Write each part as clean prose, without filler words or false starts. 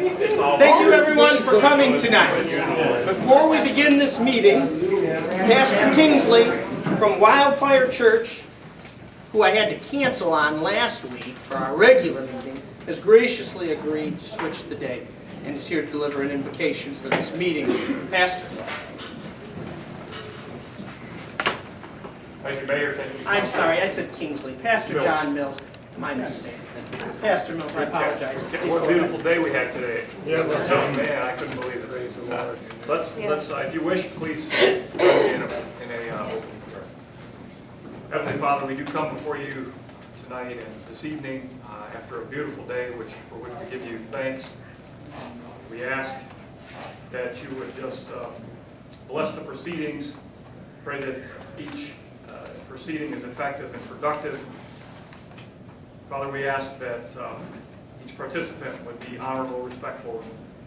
Thank you everyone for coming tonight. Before we begin this meeting, Pastor Kingsley from Wildfire Church, who I had to cancel on last week for our regular meeting, has graciously agreed to switch the day and is here to deliver an invocation for this meeting. Pastor. Thank you, Mayor. Thank you. I'm sorry, I said Kingsley. Pastor John Mills. My mistake. Pastor Mills, I apologize. What a beautiful day we had today. Yeah, Oh, man, I couldn't believe it. Let's, if you wish, please, in a opening prayer. Heavenly Father, we do come before you tonight and this evening after a beautiful day, for which we give you thanks. We ask that you would just bless the proceedings. Pray that each proceeding is effective and productive. Father, we ask that each participant would be honorable, respectful,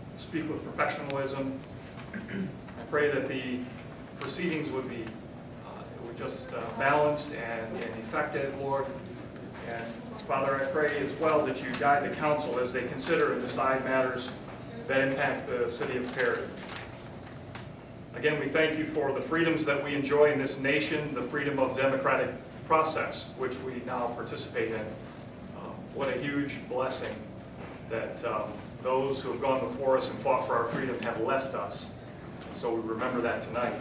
and speak with professionalism. I pray that the proceedings would be just balanced and effective, Lord. And Father, I pray as well that you guide the council as they consider and decide matters that impact the city of Perry. Again, we thank you for the freedoms that we enjoy in this nation, the freedom of democratic process, which we now participate in. What a huge blessing that those who have gone before us and fought for our freedom have left us. So we remember that tonight.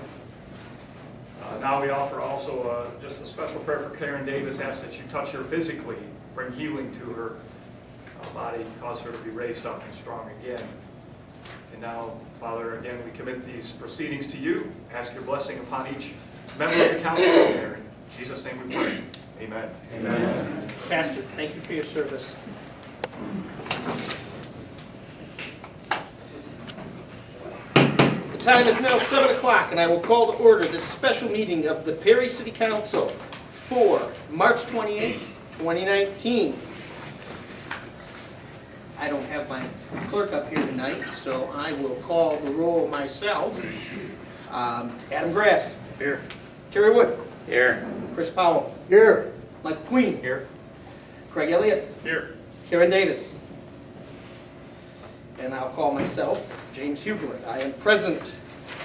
Now we offer also just a special prayer for Karen Davis. Ask that you touch her physically, bring healing to her body, cause her to be raised up and strong again. And now, Father, again, we commit these proceedings to you. Ask your blessing upon each member of the council there. In Jesus' name we pray. Amen. Amen. Pastor, thank you for your service. The time is now 7 o'clock, and I will call to order this special meeting of the Perry City Council for March 28th, 2019. I don't have my clerk up here tonight, so I will call the roll myself. Adam Grass. Here. Terry Wood. Here. Chris Powell. Here. Michael Queen. Here. Craig Elliott. Here. Karen Davis. And I'll call myself, James Hugler. I am present.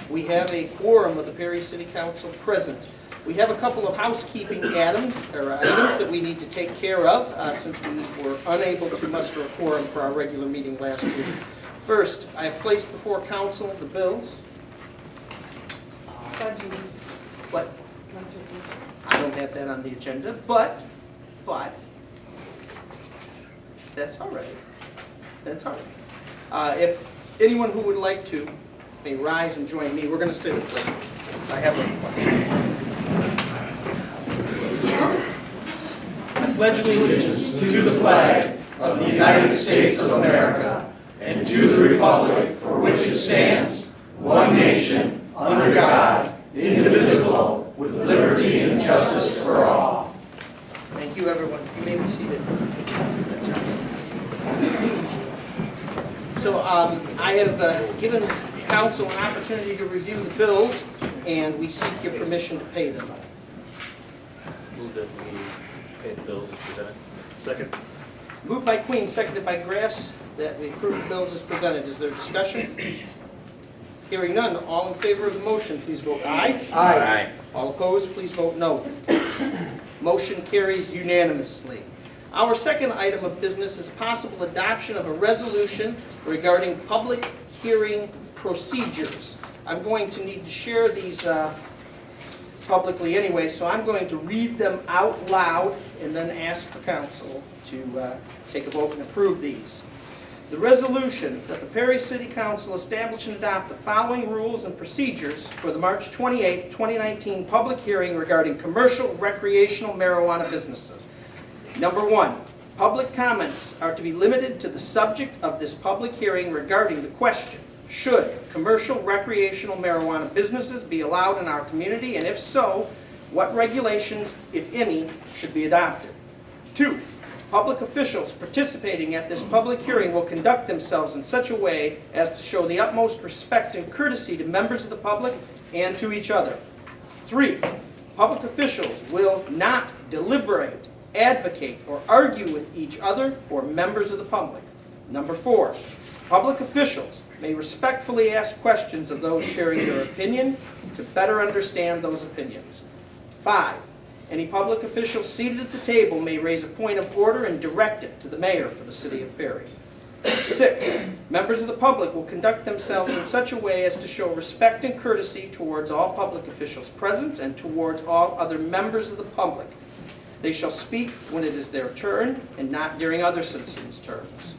We have a quorum of the Perry City Council present. We have a couple of housekeeping items that we need to take care of since we were unable to muster a quorum for our regular meeting last week. First, I have placed before council the bills. What? I don't have that on the agenda, but that's all right. That's all right. If anyone who would like to may rise and join me, we're going to sit at the since I have a question. I pledge allegiance to the flag of the United States of America and to the republic for which it stands, one nation, under God, indivisible, with liberty and justice for all. Thank you, everyone. You may be seated. That's right. So I have given council an opportunity to review the bills, and we seek your permission to pay them. Move that we pay the bills as presented. Second. Moved by Queen, seconded by Grass, that we approve the bills as presented. Is there discussion? Hearing none, all in favor of the motion, please vote aye. Aye. All opposed, please vote no. Motion carries unanimously. Our second item of business is possible adoption of a resolution regarding public hearing procedures. I'm going to need to share these publicly anyway, so I'm going to read them out loud and then ask for council to take a vote and approve these. The resolution that the Perry City Council establish and adopt the following rules and procedures for the March 28, 2019 public hearing regarding commercial recreational marijuana businesses. Number 1, public comments are to be limited to the subject of this public hearing regarding the question, should commercial recreational marijuana businesses be allowed in our community, and if so, what regulations, if any, should be adopted? 2, public officials participating at this public hearing will conduct themselves in such a way as to show the utmost respect and courtesy to members of the public and to each other. 3, public officials will not deliberate, advocate, or argue with each other or members of the public. Number 4, Public officials may respectfully ask questions of those sharing their opinion to better understand those opinions. 5, any public official seated at the table may raise a point of order and direct it to the mayor for the city of Perry. 6, members of the public will conduct themselves in such a way as to show respect and courtesy towards all public officials present and towards all other members of the public. They shall speak when it is their turn and not during other citizens' turns.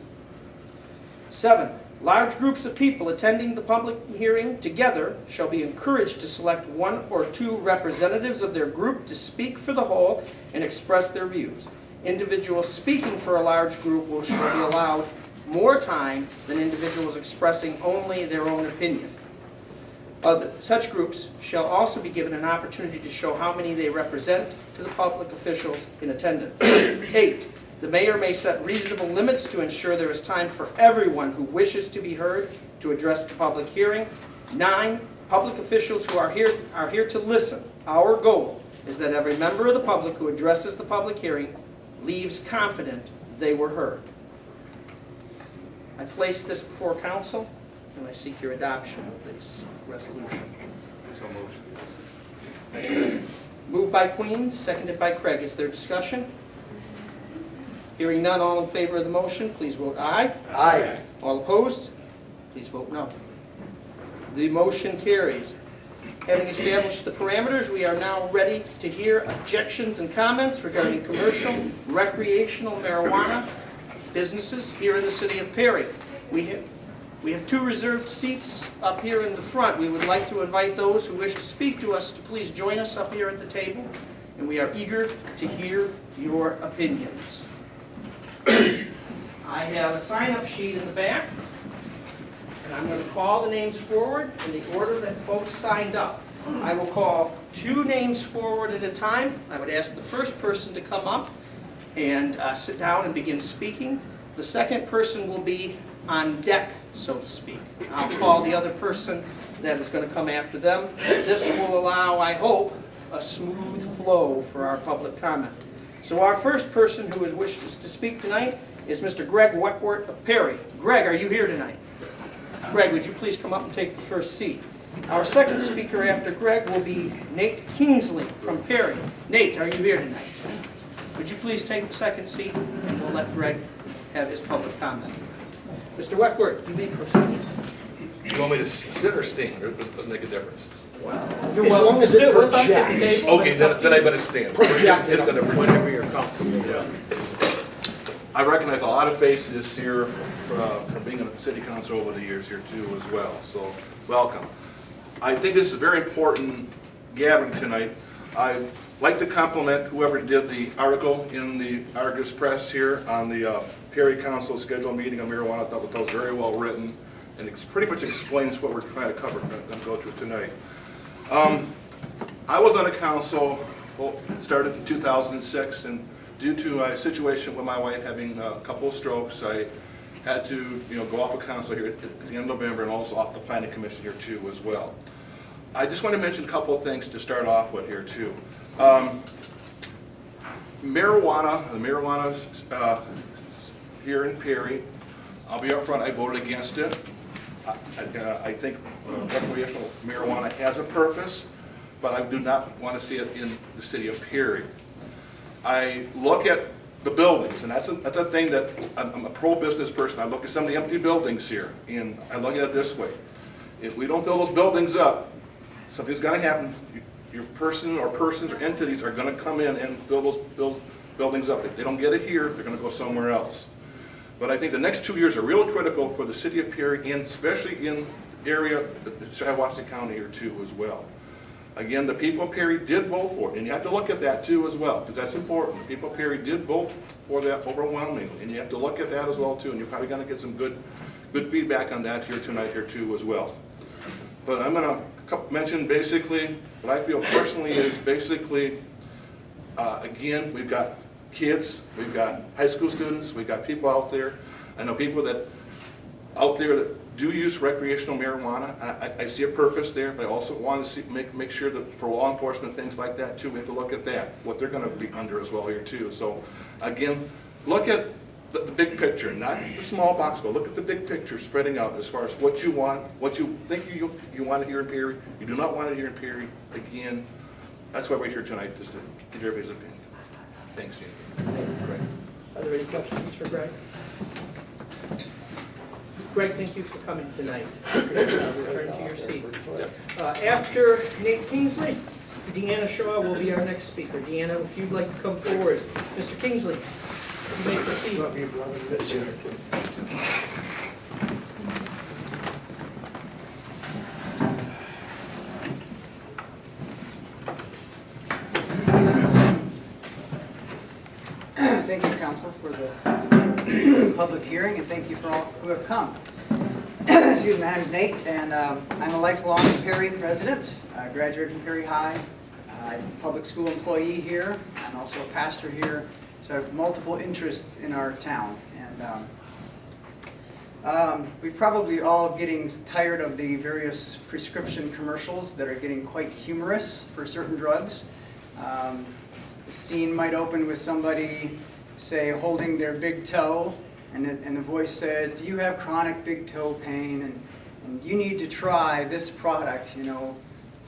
7, large groups of people attending the public hearing together shall be encouraged to select 1 or 2 representatives of their group to speak for the whole and express their views. Individuals speaking for a large group shall be allowed more time than individuals expressing only their own opinion. Such groups shall also be given an opportunity to show how many they represent to the public officials in attendance. 8, the mayor may set reasonable limits to ensure there is time for everyone who wishes to be heard to address the public hearing. 9, public officials who are here to listen. Our goal is that every member of the public who addresses the public hearing leaves confident they were heard. I place this before council, and I seek your adoption of this resolution. So moved. Moved by Queen, seconded by Craig. Is there discussion? Hearing none, all in favor of the motion, please vote aye. Aye. All opposed, please vote no. The motion carries. Having established the parameters, we are now ready to hear objections and comments regarding commercial, recreational marijuana businesses here in the city of Perry. We have 2 reserved seats up here in the front. We would like to invite those who wish to speak to us to please join us up here at the table, and we are eager to hear your opinions. I have a sign-up sheet in the back, and I'm going to call the names forward in the order that folks signed up. I will call 2 names forward at a time. I would ask the first person to come up and sit down and begin speaking. The second person will be on deck, so to speak. I'll call the other person that is going to come after them. This will allow, I hope, a smooth flow for our public comment. So our first person who wishes to speak tonight is Mr. Greg Weckworth of Perry. Greg, are you here tonight? Greg, would you please come up and take the first seat? Our second speaker after Greg will be Nate Kingsley from Perry. Nate, are you here tonight? Would you please take the second seat, and we'll let Greg have his public comment. Mr. Weckworth, you may proceed. You want me to sit or stand? It doesn't make a difference. You're As welcome long to as it sit with us at the projects. table. Okay, then I better stand. It's gonna Whenever you're comfortable. Yeah. I recognize a lot of faces here from being a city council over the years here too as well, so welcome. I think this is a very important gathering tonight. I'd like to compliment whoever did the article in the Argus Press here on the Perry Council scheduled meeting on marijuana. I thought that was very well written, and it pretty much explains what we're trying to cover and go through tonight. I was on a council, started in 2006, and due to a situation with my wife having a couple of strokes, I had to, go off of council here at the end of November, and also off the planning commission here too as well. I just want to mention a couple of things to start off with here too. Marijuana's here in Perry. I'll be up front, I voted against it. I think recreational marijuana has a purpose, but I do not want to see it in the city of Perry. I look at the buildings, and that's a thing that I'm a pro-business person. I look at some of the empty buildings here, and I look at it this way. If we don't fill those buildings up, something's going to happen. Your person or persons or entities are going to come in and fill those buildings up. If they don't get it here, they're going to go somewhere else. But I think the next 2 years are really critical for the city of Perry, and especially in the area, the Shiawassee County here too as well. Again, the people of Perry did vote for it, and you have to look at that too as well, because that's important. The people of Perry did vote for that overwhelmingly, and you have to look at that as well too, and you're probably going to get some good feedback on that here tonight here too as well. But I'm going to mention basically what I feel personally is basically, again, we've got kids, we've got high school students, we've got people out there. I know people that out there that do use recreational marijuana. I see a purpose there, but I also want to make sure that for law enforcement, things like that too, we have to look at that, what they're going to be under as well here too. So again, look at the big picture, not the small box, but look at the big picture spreading out as far as what you want, what you think you want to hear in Perry, you do not want to hear in Perry. Again, that's why we're here tonight, just to get everybody's opinion. Thanks, Jamie. Greg. Are there any questions for Greg? Greg, thank you for coming tonight. Return to your seat. After Nate Kingsley, Deanna Shaw will be our next speaker. Deanna, if you'd like to come forward. Mr. Kingsley, you may proceed. Thank you, Council, for the public hearing, and thank you for all who have come. Excuse me, my name is Nate, and I'm a lifelong Perry resident. I graduated from Perry High. I'm a public school employee here. I'm also a pastor here, so I have multiple interests in our town. And we're probably all getting tired of the various prescription commercials that are getting quite humorous for certain drugs. The scene might open with somebody, say, holding their big toe, and the voice says, do you have chronic big toe pain? And you need to try this product, you know,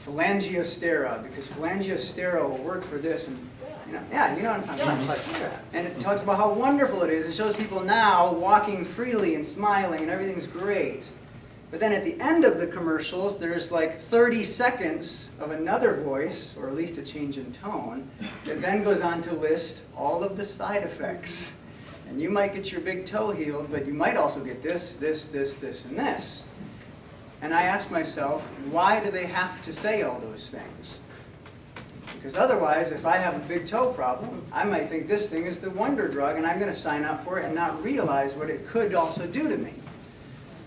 Phalangiostera, because Phalangiostera will work for this. And you know, yeah, you know what I'm talking about. And it talks about how wonderful it is. It shows people now walking freely and smiling, and everything's great. But then at the end of the commercials, there's like 30 seconds of another voice, or at least a change in tone, that then goes on to list all of the side effects. And you might get your big toe healed, but you might also get this, this, this, this, and this. And I ask myself, why do they have to say all those things? Because otherwise, if I have a big toe problem, I might think this thing is the wonder drug, and I'm going to sign up for it and not realize what it could also do to me.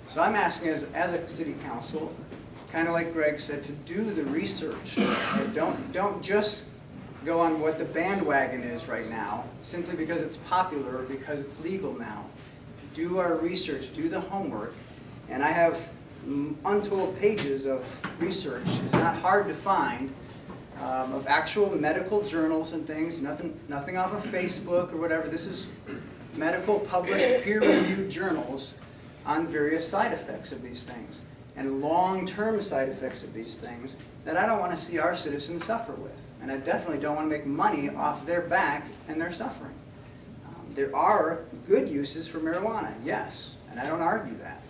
So I'm asking as a city council, kind of like Greg said, to do the research. Don't just go on what the bandwagon is right now, simply because it's popular or because it's legal now. Do our research, do the homework. And I have untold pages of research. It's not hard to find, of actual medical journals and things, nothing off of Facebook or whatever. This is medical, published, peer-reviewed journals on various side effects of these things and long-term side effects of these things that I don't want to see our citizens suffer with. And I definitely don't want to make money off their back and their suffering. There are good uses for marijuana, yes, and I don't argue that.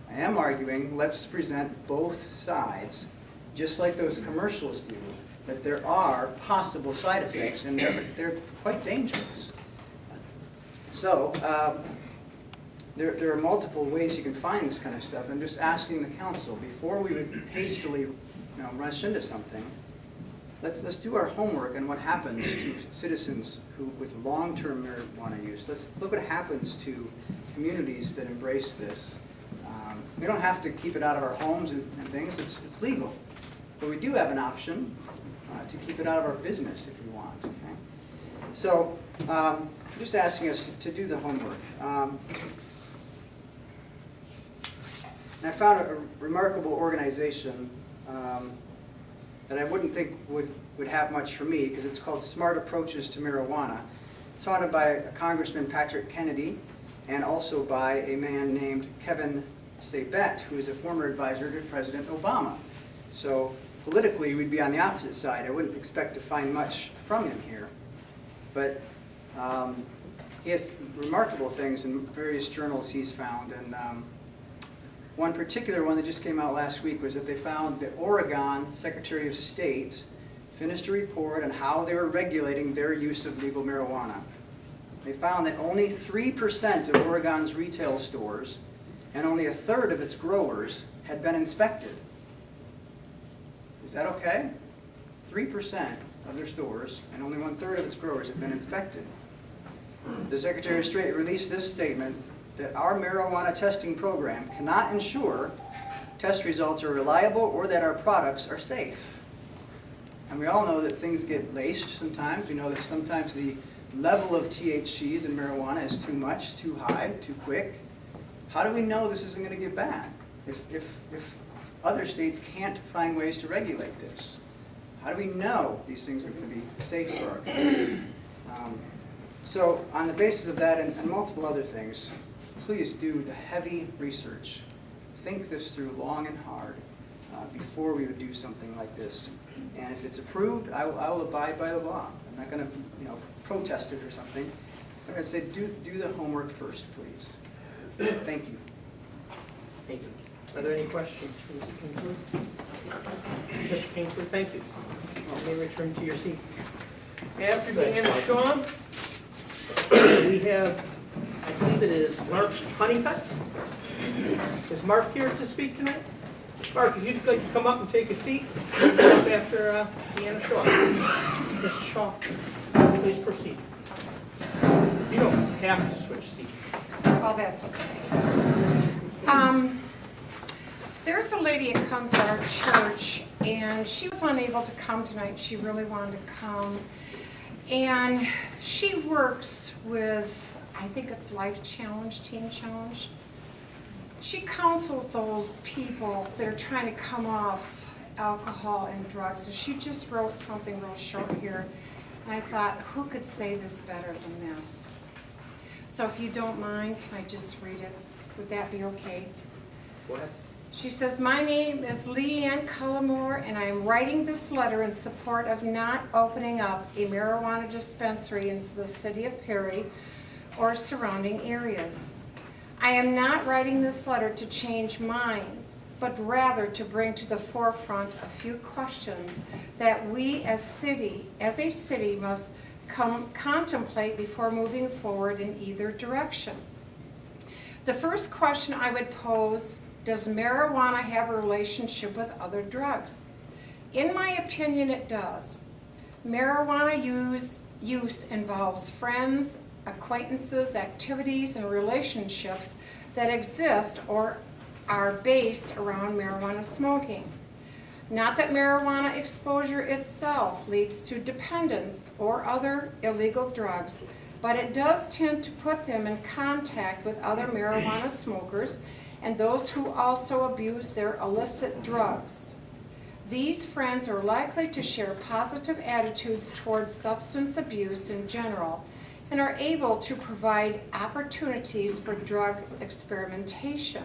I am arguing let's present both sides, just like those commercials do, that there are possible side effects and they're quite dangerous. So, there are multiple ways you can find this kind of stuff. I'm just asking the council, before we would hastily rush into something, let's do our homework on what happens to citizens who with long-term marijuana use. Let's look what happens to communities that embrace this. We don't have to keep it out of our homes and things. It's legal. But we do have an option to keep it out of our business if we want. Okay? So, just asking us to do the homework. I found a remarkable organization that I wouldn't think would have much for me, because it's called Smart Approaches to Marijuana. It's founded by Congressman Patrick Kennedy and also by a man named Kevin Sabet, who is a former advisor to President Obama. So politically, we'd be on the opposite side. I wouldn't expect to find much from him here. But he has remarkable things in various journals he's found. And one particular one that just came out last week was that they found the Oregon Secretary of State finished a report on how they were regulating their use of legal marijuana. They found that only 3% of Oregon's retail stores and only a third of its growers had been inspected. Is that okay? 3% of their stores and only 1/3 of its growers have been inspected. The Secretary of State released this statement that our marijuana testing program cannot ensure test results are reliable or that our products are safe. And we all know that things get laced sometimes. We know that sometimes the level of THCs in marijuana is too much, too high, too quick. How do we know this isn't going to get bad if other states can't find ways to regulate this? How do we know these things are going to be safe for our country? So on the basis of that and multiple other things, please do the heavy research. Think this through long and hard before we would do something like this. And if it's approved, I will abide by the law. I'm not going to, protest it or something. I'm going to say do the homework first, please. Thank you. Thank you. Are there any questions for Mr. Kingsley? Mr. Kingsley, thank you. You may return to your seat. After Deanna Shaw, we have, I believe it is Mark Honeycutt. Is Mark here to speak tonight? Mark, if you'd like to come up and take a seat after Deanna Shaw. Ms. Shaw, please proceed. You don't have to switch seats. Oh, that's okay. There's a lady that comes to our church, and she was unable to come tonight. She really wanted to come. And she works with, I think it's Life Challenge, Teen Challenge. She counsels those people that are trying to come off alcohol and drugs. And she just wrote something real short here. And I thought, who could say this better than this? So if you don't mind, can I just read it? Would that be okay? Go ahead. She says, my name is Leanne Cullimore, and I am writing this letter in support of not opening up a marijuana dispensary in the city of Perry or surrounding areas. I am not writing this letter to change minds, but rather to bring to the forefront a few questions that we as a city must contemplate before moving forward in either direction. The first question I would pose: does marijuana have a relationship with other drugs? In my opinion, it does. Marijuana use involves friends, acquaintances, activities, and relationships that exist or are based around marijuana smoking. Not that marijuana exposure itself leads to dependence or other illegal drugs, but it does tend to put them in contact with other marijuana smokers and those who also abuse their illicit drugs. These friends are likely to share positive attitudes towards substance abuse in general and are able to provide opportunities for drug experimentation.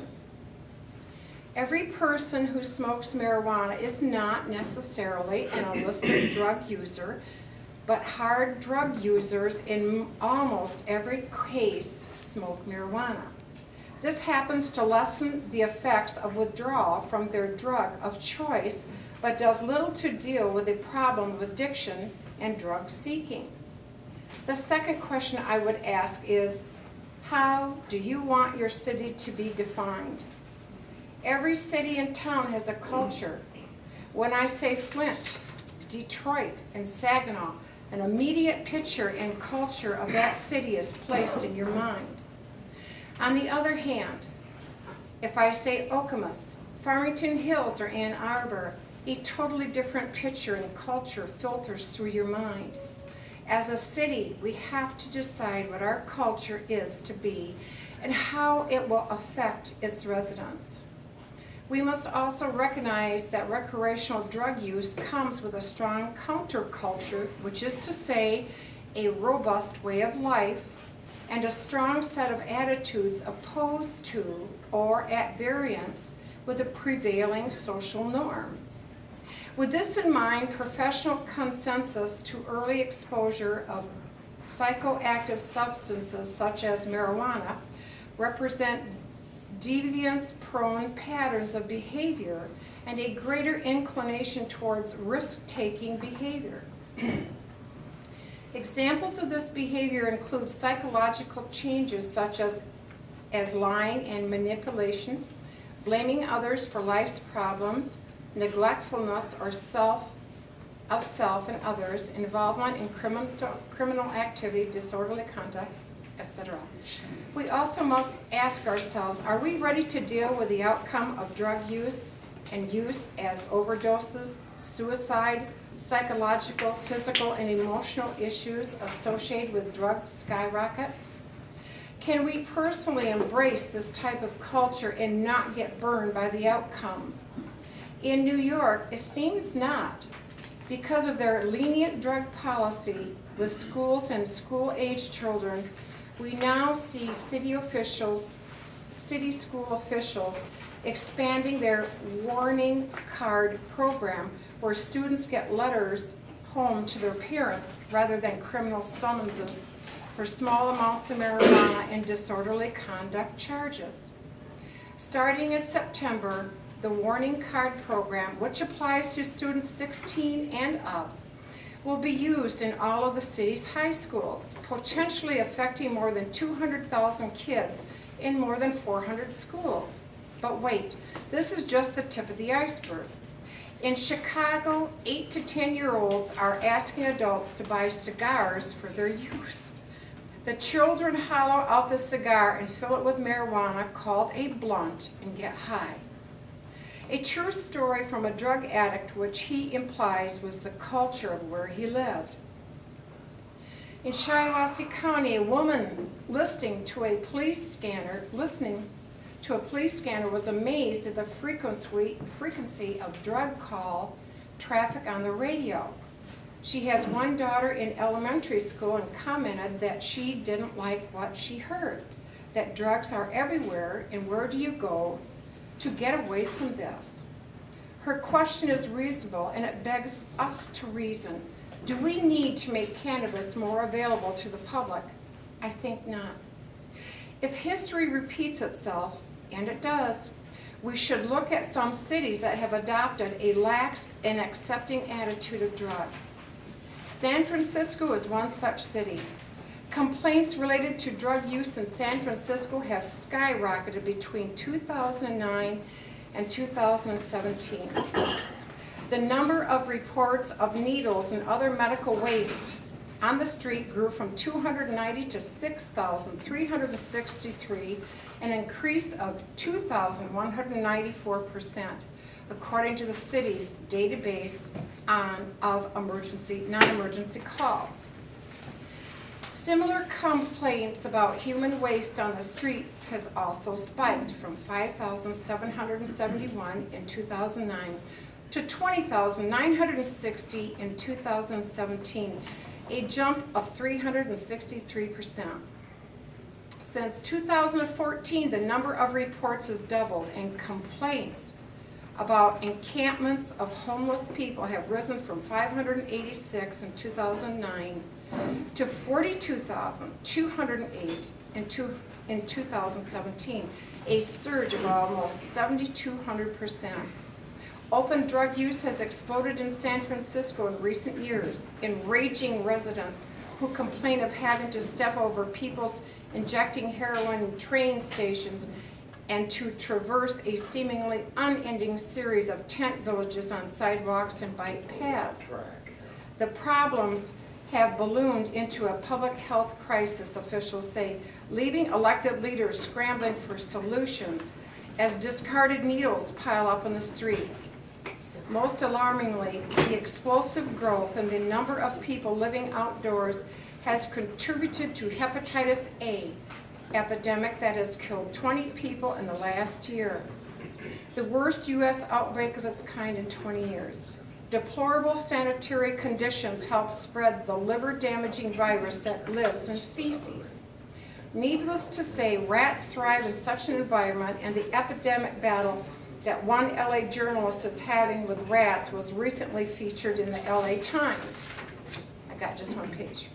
Every person who smokes marijuana is not necessarily an illicit drug user, but hard drug users in almost every case smoke marijuana. This happens to lessen the effects of withdrawal from their drug of choice, but does little to deal with the problem of addiction and drug seeking. The second question I would ask is, how do you want your city to be defined? Every city and town has a culture. When I say Flint, Detroit, and Saginaw, an immediate picture and culture of that city is placed in your mind. On the other hand, if I say Okemos, Farmington Hills, or Ann Arbor, a totally different picture and culture filters through your mind. As a city, we have to decide what our culture is to be and how it will affect its residents. We must also recognize that recreational drug use comes with a strong counterculture, which is to say, a robust way of life and a strong set of attitudes opposed to or at variance with the prevailing social norm. With this in mind, professional consensus to early exposure of psychoactive substances such as marijuana represent deviance-prone patterns of behavior and a greater inclination towards risk-taking behavior. Examples of this behavior include psychological changes such as lying and manipulation, blaming others for life's problems, neglectfulness or self and others, involvement in criminal activity, disorderly conduct, etc. We also must ask ourselves, are we ready to deal with the outcome of drug use and use as overdoses, suicide, psychological, physical, and emotional issues associated with drug skyrocket? Can we personally embrace this type of culture and not get burned by the outcome? In New York, it seems not. Because of their lenient drug policy, with schools and school-age children, we now see city school officials expanding their warning card program where students get letters home to their parents rather than criminal summonses for small amounts of marijuana and disorderly conduct charges. Starting in September, the warning card program, which applies to students 16 and up, will be used in all of the city's high schools, potentially affecting more than 200,000 kids in more than 400 schools. But wait, this is just the tip of the iceberg. In Chicago, 8 to 10-year-olds are asking adults to buy cigars for their use. The children hollow out the cigar and fill it with marijuana called a blunt and get high. A true story from a drug addict, which he implies was the culture of where he lived. In Shiawassee County, a woman listening to a police scanner was amazed at the frequency of drug call traffic on the radio. She has one daughter in elementary school and commented that she didn't like what she heard, that drugs are everywhere and where do you go to get away from this? Her question is reasonable and it begs us to reason. Do we need to make cannabis more available to the public? I think not. If history repeats itself, and it does, we should look at some cities that have adopted a lax and accepting attitude of drugs. San Francisco is one such city. Complaints related to drug use in San Francisco have skyrocketed between 2009 and 2017. The number of reports of needles and other medical waste on the street grew from 290 to 6,363, an increase of 2,194%, according to the city's database of non-emergency calls. Similar complaints about human waste on the streets has also spiked from 5,771 in 2009 to 20,960 in 2017, a jump of 363%. Since 2014, the number of reports has doubled and complaints about encampments of homeless people have risen from 586 in 2009 to 42,208 in 2017, a surge of almost 7,200%. Open drug use has exploded in San Francisco in recent years, enraging residents who complain of having to step over people's injecting heroin in train stations and to traverse a seemingly unending series of tent villages on sidewalks and bike paths. The problems have ballooned into a public health crisis, officials say, leaving elected leaders scrambling for solutions as discarded needles pile up in the streets. Most alarmingly, the explosive growth in the number of people living outdoors has contributed to hepatitis A epidemic that has killed 20 people in the last year, the worst U.S. outbreak of its kind in 20 years. Deplorable sanitary conditions help spread the liver-damaging virus that lives in feces. Needless to say, rats thrive in such an environment, and the epidemic battle that one LA journalist is having with rats was recently featured in the LA Times. I got just one page.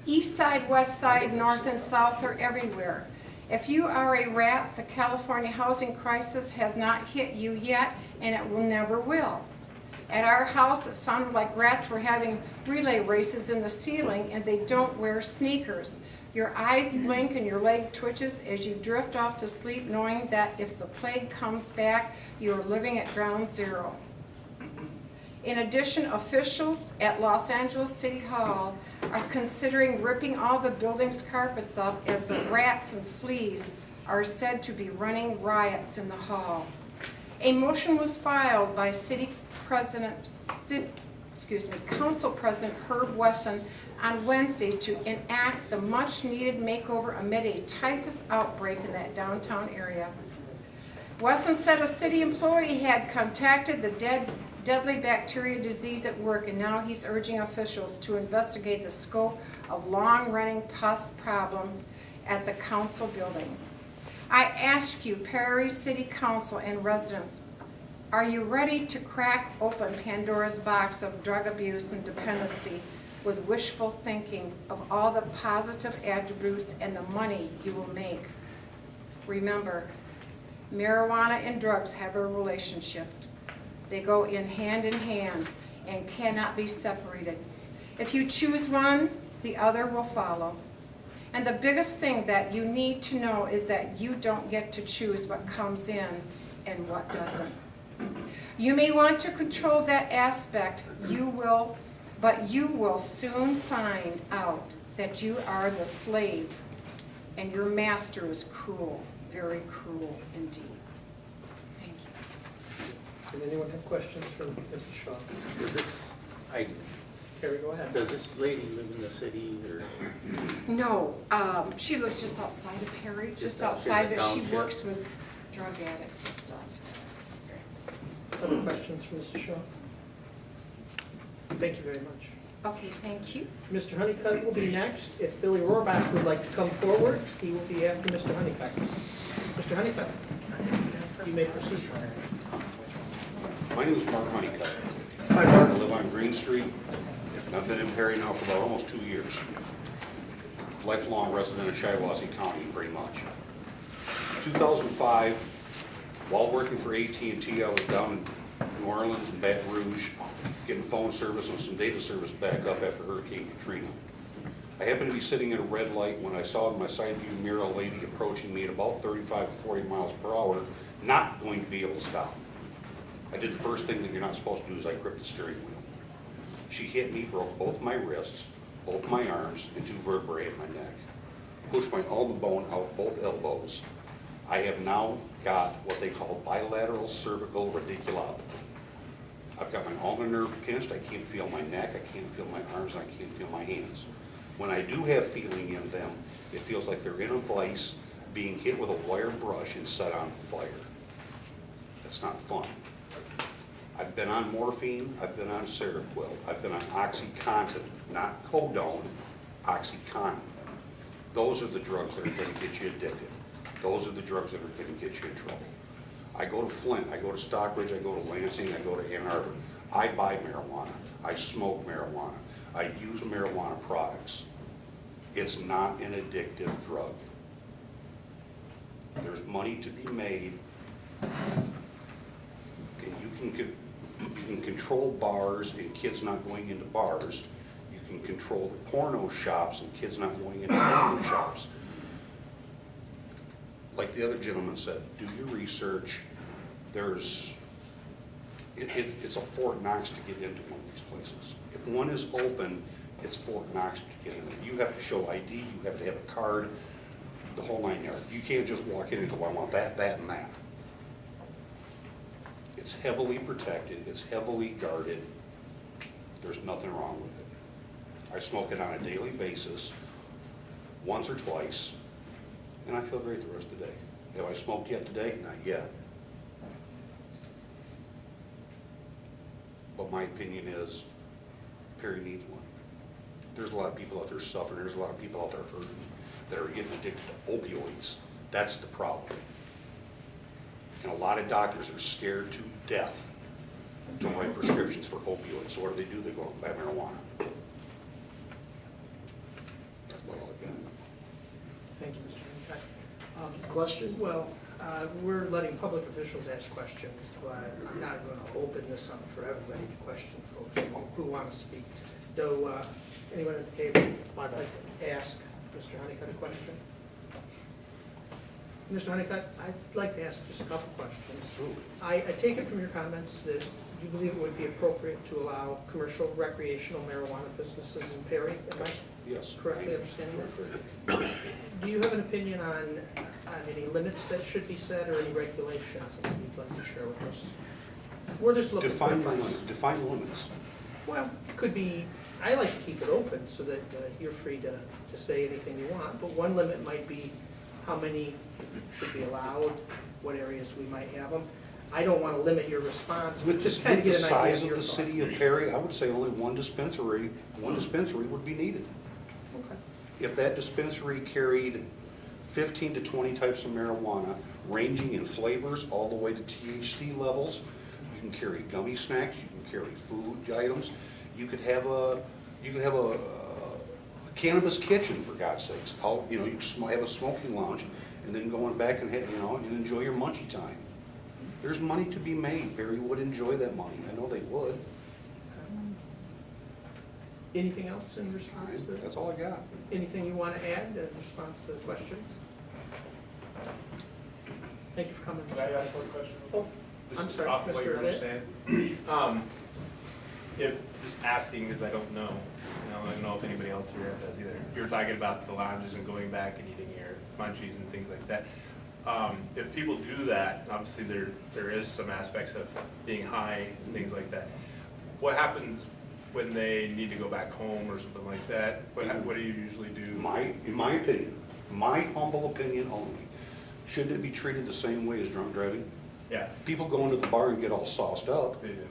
East side, west side, north and south are everywhere. If you are a rat, the California housing crisis has not hit you yet, and it will never will. At our house, it sounded like rats were having relay races in the ceiling, and they don't wear sneakers. Your eyes blink and your leg twitches as you drift off to sleep, knowing that if the plague comes back, you are living at ground zero. In addition, officials at Los Angeles City Hall are considering ripping all the building's carpets up as the rats and fleas are said to be running riots in the hall. A motion was filed by Council President Herb Wesson on Wednesday to enact the much-needed makeover amid a typhus outbreak in that downtown area. Wesson said a city employee had contacted the deadly bacteria disease at work, and now he's urging officials to investigate the scope of long-running pus problem at the council building. I ask you, Perry City Council and residents, are you ready to crack open Pandora's box of drug abuse and dependency with wishful thinking of all the positive attributes and the money you will make? Remember, marijuana and drugs have a relationship. They go in hand and cannot be separated. If you choose one, the other will follow. And the biggest thing that you need to know is that you don't get to choose what comes in and what doesn't. You may want to control that aspect, but you will soon find out that you are the slave and your master is cruel, very cruel indeed. Thank you. Did anyone have questions for Mrs. Shaw? Does this, Carrie, go ahead. does this lady live in the city or? No, she lives just outside of Perry, just outside, but she works with drug addicts and stuff. Other questions for Mrs. Shaw? Thank you very much. Okay, thank you. Mr. Honeycutt will be next. If Billy Rohrbach would like to come forward, he will be after Mr. Honeycutt. Mr. Honeycutt, you may proceed. My name is Mark Honeycutt. I live on Green Street, and I've been in Perry now for about almost 2 years. Lifelong resident of Shiawassee County, pretty much. 2005, while working for AT&T, I was down in New Orleans and Baton Rouge, getting phone service and some data service back up after Hurricane Katrina. I happened to be sitting at a red light when I saw in my side view mirror a lady approaching me at about 35 to 40 miles per hour, not going to be able to stop. I did the first thing that you're not supposed to do is I gripped the steering wheel. She hit me, broke both my wrists, both my arms, and 2 vertebrae in my neck. Pushed my ulnar bone out both elbows. I have now got what they call bilateral cervical radiculopathy. I've got my ulnar nerve pinched, I can't feel my neck, I can't feel my arms, and I can't feel my hands. When I do have feeling in them, it feels like they're in a vise being hit with a wire brush and set on fire. That's not fun. I've been on morphine, I've been on Seroquel, I've been on OxyContin, not Codone, OxyContin. Those are the drugs that are going to get you addicted. Those are the drugs that are going to get you in trouble. I go to Flint, I go to Stockbridge, I go to Lansing, I go to Ann Arbor. I buy marijuana, I smoke marijuana, I use marijuana products. It's not an addictive drug. There's money to be made, and you can control bars and kids not going into bars. You can control the porno shops and kids not going into porno shops. Like the other gentleman said, do your research. It's a Fort Knox to get into one of these places. If one is open, it's Fort Knox to get in there. You have to show ID, you have to have a card, the whole 9 yards. You can't just walk in and go, I want that, that, and that. It's heavily protected, it's heavily guarded. There's nothing wrong with it. I smoke it on a daily basis, once or twice, and I feel great the rest of the day. Have I smoked yet today? Not yet. But my opinion is, Perry needs one. There's a lot of people out there suffering, there's a lot of people out there hurting that are getting addicted to opioids. That's the problem. And a lot of doctors are scared to death to write prescriptions for opioids. So what do? They go and buy marijuana. That's about all I've got. Thank you, Mr. Honeycutt. Question? Well, we're letting public officials ask questions, but I'm not going to open this up for everybody to question folks who want to speak. Do anyone at the table would like to ask Mr. Honeycutt a question? Mr. Honeycutt, I'd like to ask just a couple questions. I take it from your comments that you believe it would be appropriate to allow commercial recreational marijuana businesses in Perry. Am I Yes. correctly understanding that? Do you have an opinion on any limits that should be set or any regulations that you'd like to share with us? We're just looking for advice. Define limits. Well, it could be, I like to keep it open so that you're free to say anything you want, but one limit might be how many should be allowed, what areas we might have them. I don't want to limit your response, but With just kind of the get an idea size of of your the thought. city of Perry, I would say only one dispensary would be needed. Okay. If that dispensary carried 15 to 20 types of marijuana, ranging in flavors all the way to THC levels, you can carry gummy snacks, you can carry food items, you could have a cannabis kitchen, for God's sakes. You know, you can have a smoking lounge, and then go in back and and enjoy your munchie time. There's money to be made. Perry would enjoy that money. I know they would. Anything else in response to, That's all I got. anything you want to add in response to the questions? Thank you for coming. Can I ask one question? Oh, This I'm is sorry, off what Mr. you were Arnett. saying. If, just asking because I don't know, I don't know if anybody else here does either. You were talking about the lounges and going back and eating your munchies and things like that. If people do that, obviously there is some aspects of being high and things like that. What happens when they need to go back home or something like that? What do you usually do? In my opinion, my humble opinion only, shouldn't it be treated the same way as drunk driving? Yeah, People go into the bar and get all sauced up, they do.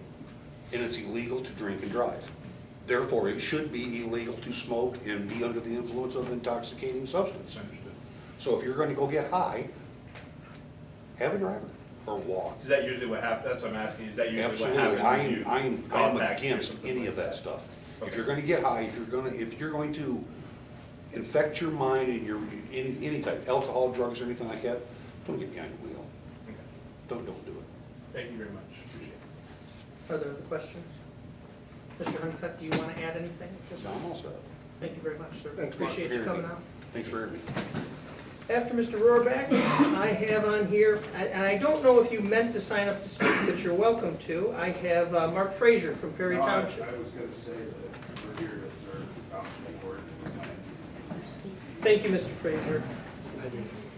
and it's illegal to drink and drive. Therefore, it should be illegal to smoke and be under the influence of an intoxicating substance. Understood. So if you're going to go get high, have a driver or walk. Is that usually what happens? That's what I'm asking. Is that usually Absolutely, what happens? when you I am call taxi or against something any like of that stuff. If Okay. you're going to get high, if you're going to infect your mind and your any type, alcohol, drugs, or anything like that, don't get behind the wheel. Okay. Don't do it. Thank you very much. Appreciate it. Are there other questions? Mr. Huncutt, do you want to add anything? So I'm all set. Thank you very much, sir. Thanks a lot for Appreciate you hearing coming me. out. Thanks for hearing me. After Mr. Rohrback, I have on here, and I don't know if you meant to sign up to speak, but you're welcome to. I have Mark Frazier from Perry Township. I was going to say that we're here to observe the township board. Thank you, Mr. Frazier.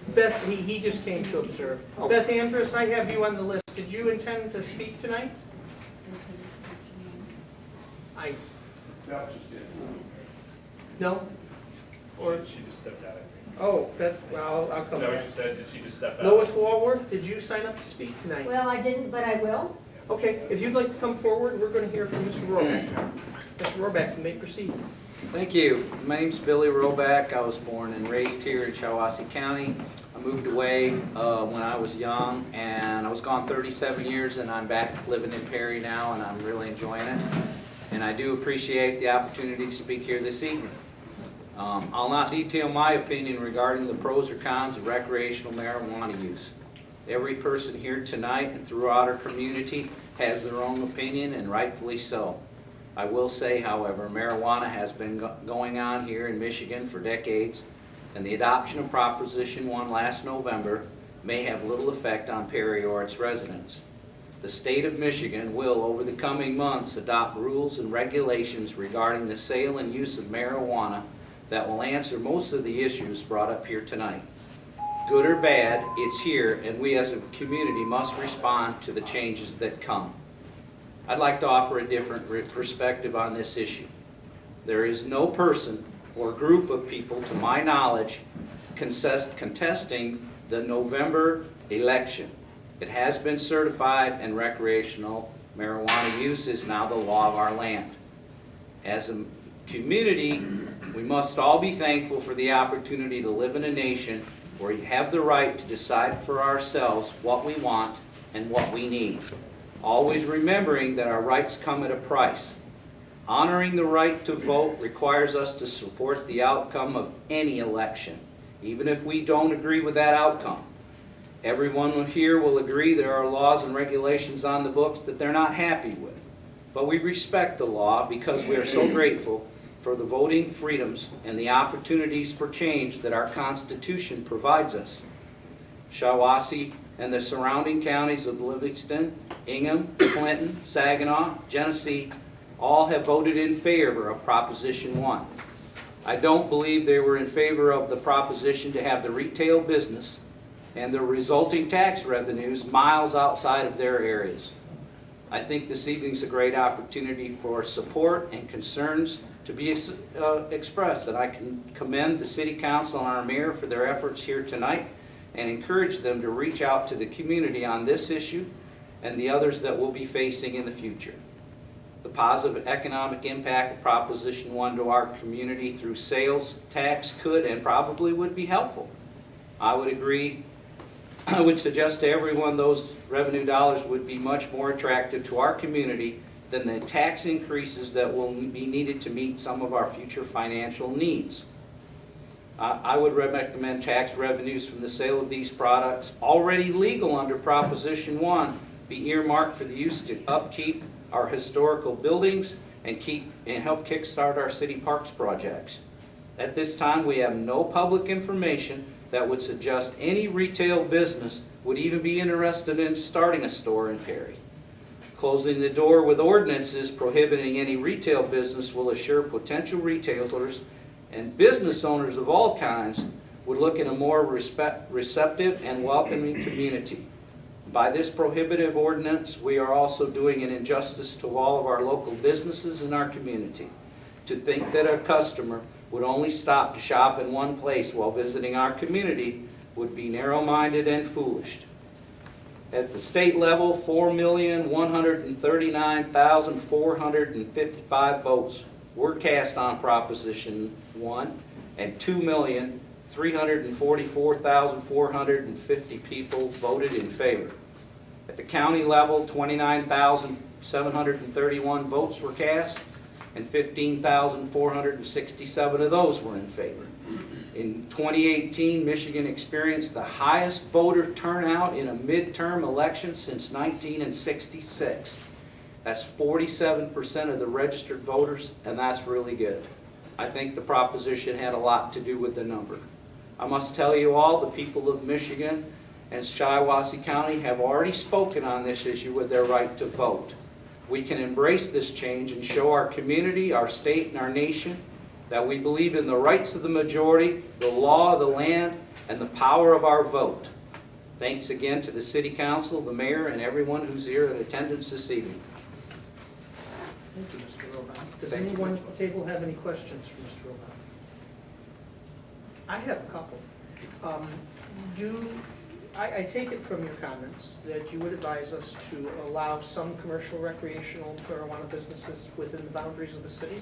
Beth, he just came to observe. Beth Andrus, I have you on the list. Did you intend to speak tonight? No? Or, She just stepped out, I think. oh, Beth, well, I'll Is come that what back. you said? Did she just step out? Lois Walworth, did you sign up to speak tonight? Well, I didn't, but I will. Okay, if you'd like to come forward, we're going to hear from Mr. Rohrback. Mr. Rohrback, you may proceed. Thank you. My name's Billy Roback. I was born and raised here in Shiawassee County. I moved away when I was young, and I was gone 37 years, and I'm back living in Perry now, and I'm really enjoying it. And I do appreciate the opportunity to speak here this evening. I'll not detail my opinion regarding the pros or cons of recreational marijuana use. Every person here tonight and throughout our community has their own opinion, and rightfully so. I will say, however, marijuana has been going on here in Michigan for decades, and the adoption of Proposition 1 last November may have little effect on Perry or its residents. The state of Michigan will, over the coming months, adopt rules and regulations regarding the sale and use of marijuana that will answer most of the issues brought up here tonight. Good or bad, it's here, and we as a community must respond to the changes that come. I'd like to offer a different perspective on this issue. There is no person or group of people, to my knowledge, contesting the November election. It has been certified, and recreational marijuana use is now the law of our land. As a community, we must all be thankful for the opportunity to live in a nation where we have the right to decide for ourselves what we want and what we need. Always remembering that our rights come at a price. Honoring the right to vote requires us to support the outcome of any election, even if we don't agree with that outcome. Everyone here will agree there are laws and regulations on the books that they're not happy with. But we respect the law because we are so grateful for the voting freedoms and the opportunities for change that our Constitution provides us. Shiawassee and the surrounding counties of Livingston, Ingham, Clinton, Saginaw, Genesee, all have voted in favor of Proposition 1. I don't believe they were in favor of the proposition to have the retail business and the resulting tax revenues miles outside of their areas. I think this evening's a great opportunity for support and concerns to be expressed, and I can commend the City Council and our Mayor for their efforts here tonight and encourage them to reach out to the community on this issue and the others that we'll be facing in the future. The positive economic impact of Proposition 1 to our community through sales tax could and probably would be helpful. I would agree. I would suggest to everyone those revenue dollars would be much more attractive to our community than the tax increases that will be needed to meet some of our future financial needs. I would recommend tax revenues from the sale of these products, already legal under Proposition 1, be earmarked for the use to upkeep our historical buildings and help kickstart our city parks projects. At this time, we have no public information that would suggest any retail business would even be interested in starting a store in Perry. Closing the door with ordinances prohibiting any retail business will assure potential retailers and business owners of all kinds would look in a more receptive and welcoming community. By this prohibitive ordinance, we are also doing an injustice to all of our local businesses in our community. To think that a customer would only stop to shop in one place while visiting our community would be narrow-minded and foolish. At the state level, 4,139,455 votes were cast on Proposition 1, and 2,344,450 people voted in favor. At the county level, 29,731 votes were cast, and 15,467 of those were in favor. In 2018, Michigan experienced the highest voter turnout in a midterm election since 1966. That's 47% of the registered voters, and that's really good. I think the proposition had a lot to do with the number. I must tell you all, the people of Michigan and Shiawassee County have already spoken on this issue with their right to vote. We can embrace this change and show our community, our state, and our nation that we believe in the rights of the majority, the law of the land, and the power of our vote. Thanks again to the City Council, the Mayor, and everyone who's here in attendance this evening. Thank you, Mr. Robach. Does anyone at the table have any questions for Mr. Robach? I have a couple. I take it from your comments that you would advise us to allow some commercial recreational marijuana businesses within the boundaries of the city?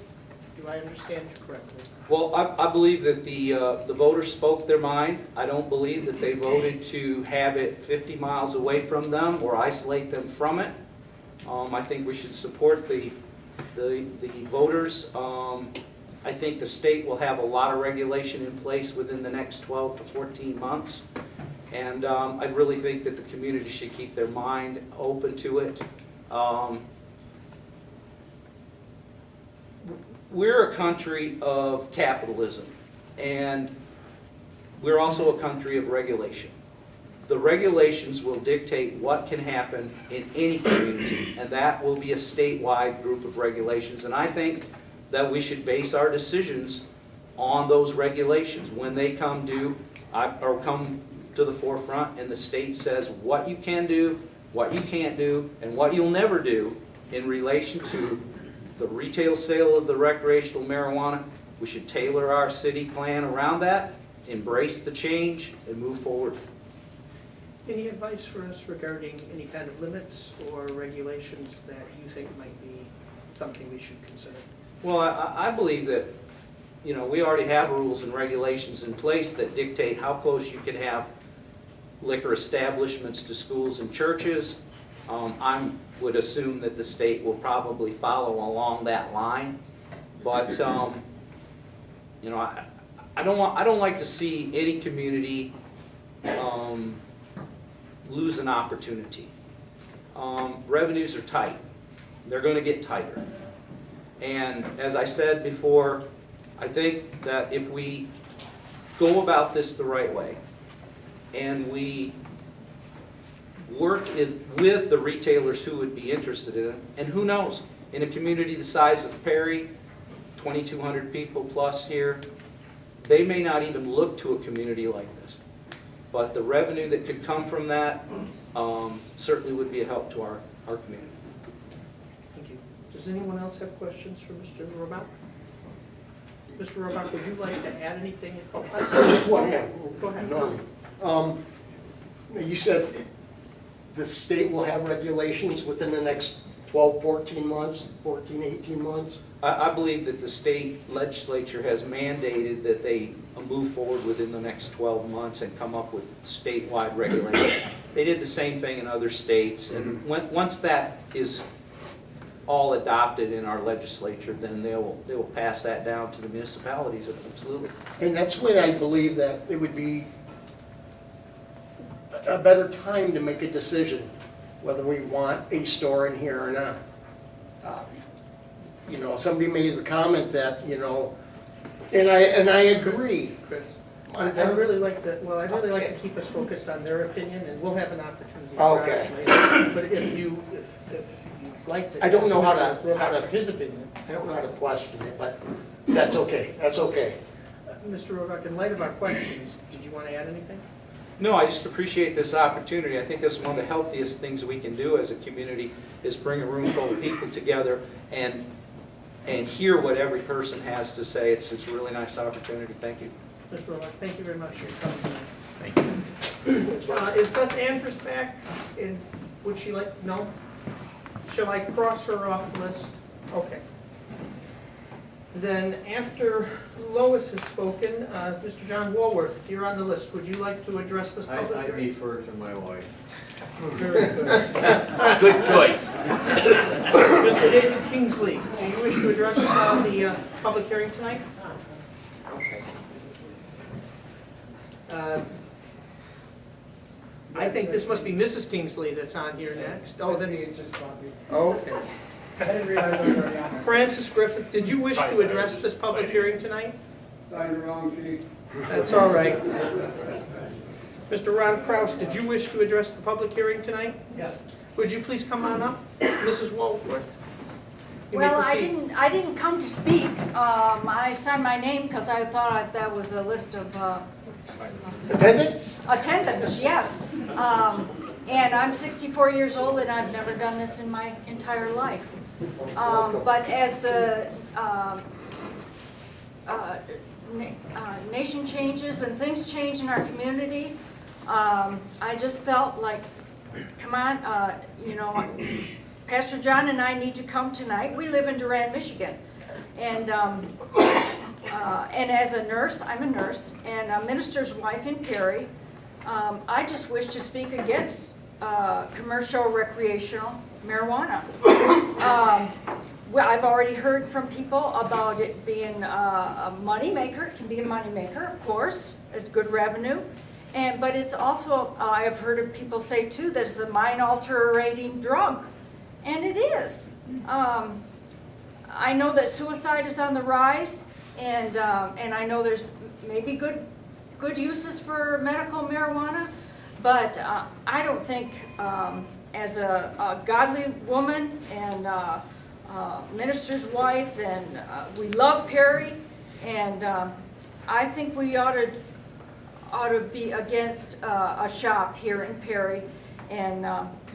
Do I understand you correctly? Well, I believe that the voters spoke their mind. I don't believe that they voted to have it 50 miles away from them or isolate them from it. I think we should support the voters. I think the state will have a lot of regulation in place within the next 12 to 14 months. And I really think that the community should keep their mind open to it. We're a country of capitalism, and we're also a country of regulation. The regulations will dictate what can happen in any community, and that will be a statewide group of regulations. And I think that we should base our decisions on those regulations. When they come due, or come to the forefront, and the state says what you can do, what you can't do, and what you'll never do in relation to the retail sale of the recreational marijuana, we should tailor our city plan around that, embrace the change, and move forward. Any advice for us regarding any kind of limits or regulations that you think might be something we should consider? Well, I believe that, you know, we already have rules and regulations in place that dictate how close you can have liquor establishments to schools and churches. I would assume that the state will probably follow along that line, but you know, I don't like to see any community lose an opportunity. Revenues are tight; they're going to get tighter. And as I said before, I think that if we go about this the right way, and we work with the retailers who would be interested in it, and who knows, in a community the size of Perry, 2,200 people plus here, they may not even look to a community like this. But the revenue that could come from that certainly would be a help to our community. Thank you. Does anyone else have questions for Mr. Robach? Mr. Robach, would you like to add anything? Oh, I'm sorry. Just one, yeah. Go ahead. You said the state will have regulations within the next 12, 14 months, 14, 18 months? I believe that the state legislature has mandated that they move forward within the next 12 months and come up with statewide regulations. They did the same thing in other states, and once that is all adopted in our legislature, then they will pass that down to the municipalities, absolutely. And that's when I believe that it would be a better time to make a decision whether we want a store in here or not. You know, somebody made the comment that, you know, and I agree. Chris, I'd really like to keep us focused on their opinion, and we'll have an opportunity to Okay. ask later. But if you'd like to. I don't know how to- We'll have his opinion. I don't know how to question it, but that's okay, that's okay. Mr. Roebuck, in light of our questions, did you want to add anything? No, I just appreciate this opportunity. I think this is one of the healthiest things we can do as a community, is bring a room full of people together and hear what every person has to say. It's a really nice opportunity. Thank you. Mr. Roebuck, thank you very much for your comment. Thank you. Is Beth Andrus back? And would she like, no? Shall I cross her off the list? Okay. Then after Lois has spoken, Mr. John Walworth, you're on the list. Would you like to address this public I hearing? defer to my wife. Very good. Good choice. Mr. David Kingsley, do you wish to address the public hearing tonight? Okay. I think this must be Mrs. Kingsley that's on here next. Oh, that's. Okay. I didn't realize I was already on there. Francis Griffith, did you wish to address this public hearing tonight? Sign the wrong sheet. That's all right. Mr. Ron Kraus, did you wish to address the public hearing tonight? Yes. Would you please come on up? Mrs. Walworth? You may Well, proceed. I didn't come to speak. I signed my name because I thought that was a list of Attendance? attendants, yes. And I'm 64 years old and I've never done this in my entire life. But as the nation changes and things change in our community, I just felt like, come on, you know, Pastor John and I need to come tonight. We live in Durand, Michigan. And as a nurse, I'm a nurse, and a minister's wife in Perry, I just wish to speak against commercial recreational marijuana. Well, I've already heard from people about it being a moneymaker. It can be a moneymaker, of course. It's good revenue. But it's also, I've heard of people say too, that it's a mind-altering drug. And it is. I know that suicide is on the rise, and I know there's maybe good uses for medical marijuana, but I don't think, as a godly woman and minister's wife, and we love Perry, and I think we ought to be against a shop here in Perry, and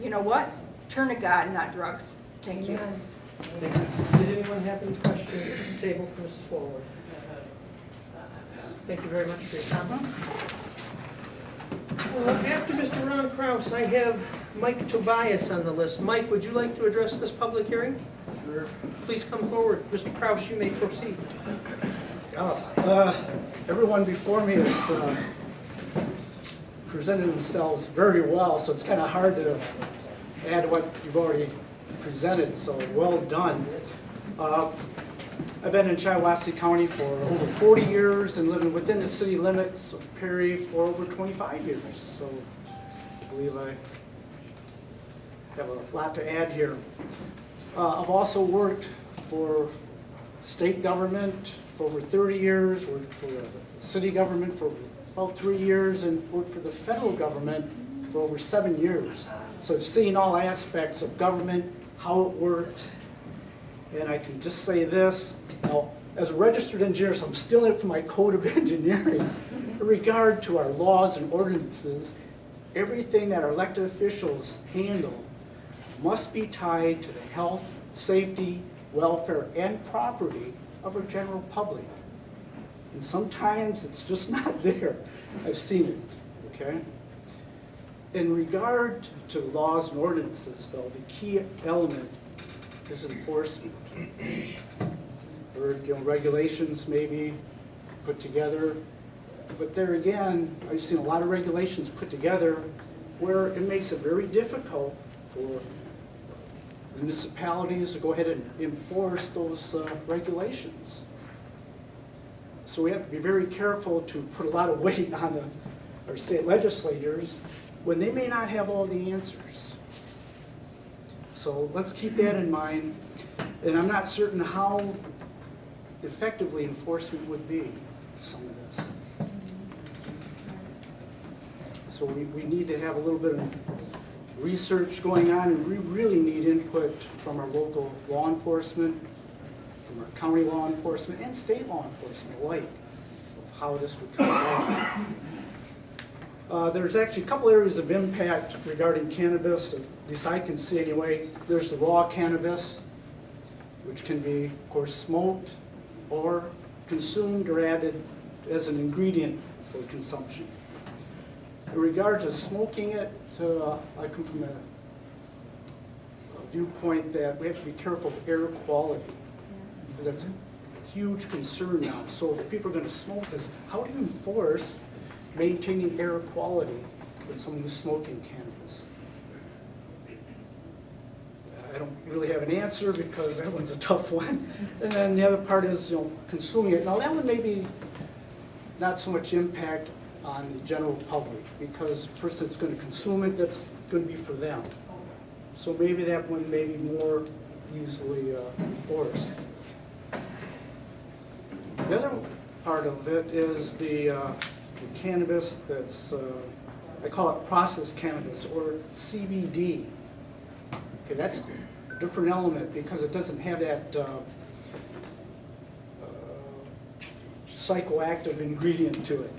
you know what? Turn to God, not drugs. Thank you. Did anyone have any questions at the table for Mrs. Walworth? Thank you very much for your comment. After Mr. Ron Kraus, I have Mike Tobias on the list. Mike, would you like to address this public hearing? Sure. Please come forward. Mr. Kraus, you may proceed. Everyone before me has presented themselves very well, so it's kind of hard to add what you've already presented, so well done. I've been in Shiawassee County for over 40 years and living within the city limits of Perry for over 25 years, so I believe I have a lot to add here. I've also worked for state government for over 30 years, worked for the city government for about 3 years, and worked for the federal government for over 7 years. So I've seen all aspects of government, how it works, and I can just say this. Now, as a registered engineer, so I'm still in for my code of engineering. In regard to our laws and ordinances, everything that our elected officials handle must be tied to the health, safety, welfare, and property of our general public. And sometimes it's just not there. I've seen it, okay? In regard to laws and ordinances, though, the key element is enforcement. Or, regulations may be put together, but there again, I've seen a lot of regulations put together where it makes it very difficult for municipalities to go ahead and enforce those regulations. So we have to be very careful to put a lot of weight on our state legislators when they may not have all the answers. So let's keep that in mind. And I'm not certain how effectively enforcement would be some of this. So we need to have a little bit of research going on, and we really need input from our local law enforcement, from our county law enforcement, and state law enforcement alike, of how this would come about. There's actually a couple areas of impact regarding cannabis, at least I can see anyway. There's the raw cannabis, which can be, of course, smoked or consumed or added as an ingredient for consumption. In regard to smoking it, I come from a viewpoint that we have to be careful of air quality, because that's a huge concern now. So if people are going to smoke this, how do you enforce maintaining air quality with someone who's smoking cannabis? I don't really have an answer because that one's a tough one. And then the other part is, consuming it. Now that one maybe not so much impact on the general public, because the person that's going to consume it, that's going to be for them. So maybe that one may be more easily enforced. The other part of it is the cannabis that's, I call it processed cannabis, or CBD. Okay, that's a different element because it doesn't have that psychoactive ingredient to it.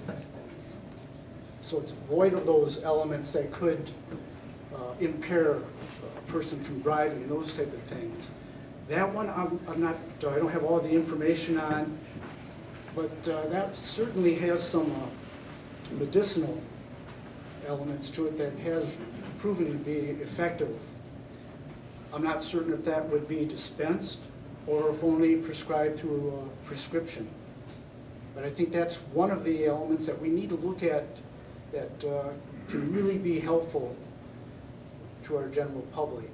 So it's void of those elements that could impair a person from driving and those type of things. That one I'm not, I don't have all the information on, but that certainly has some medicinal elements to it that has proven to be effective. I'm not certain if that would be dispensed or if only prescribed through a prescription. But I think that's one of the elements that we need to look at that can really be helpful to our general public.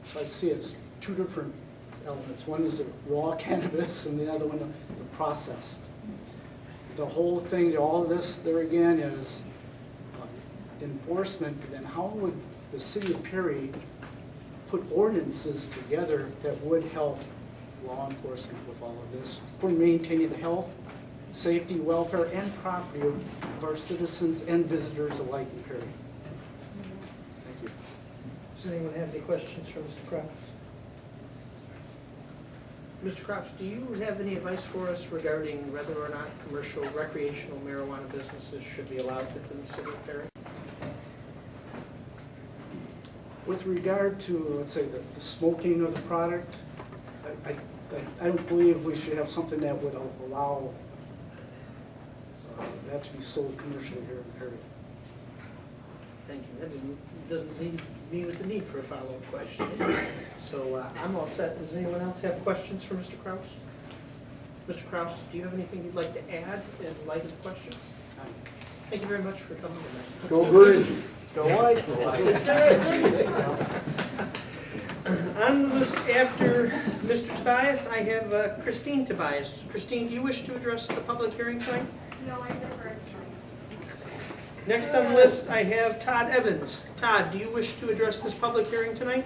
So I see it's two different elements. One is the raw cannabis and the other one the processed. The whole thing, all of this there again is enforcement. Then how would the city of Perry put ordinances together that would help law enforcement with all of this for maintaining the health, safety, welfare, and property of our citizens and visitors alike in Perry? Thank you. Does anyone have any questions for Mr. Crouch? Mr. Crouch, do you have any advice for us regarding whether or not commercial recreational marijuana businesses should be allowed within the city of Perry? With regard to, let's say, the smoking of the product, I don't believe we should have something that would allow that to be sold commercially here in Perry. Thank you. That doesn't leave me with the need for a follow-up question. So I'm all set. Does anyone else have questions for Mr. Kraus? Mr. Kraus, do you have anything you'd like to add in light of the questions? Thank you very much for coming tonight. Go green. Go white. On the list after Mr. Tobias, I have Christine Tobias. Christine, do you wish to address the public hearing tonight? No, I prefer it. Next on the list, I have Todd Evans. Todd, do you wish to address this public hearing tonight?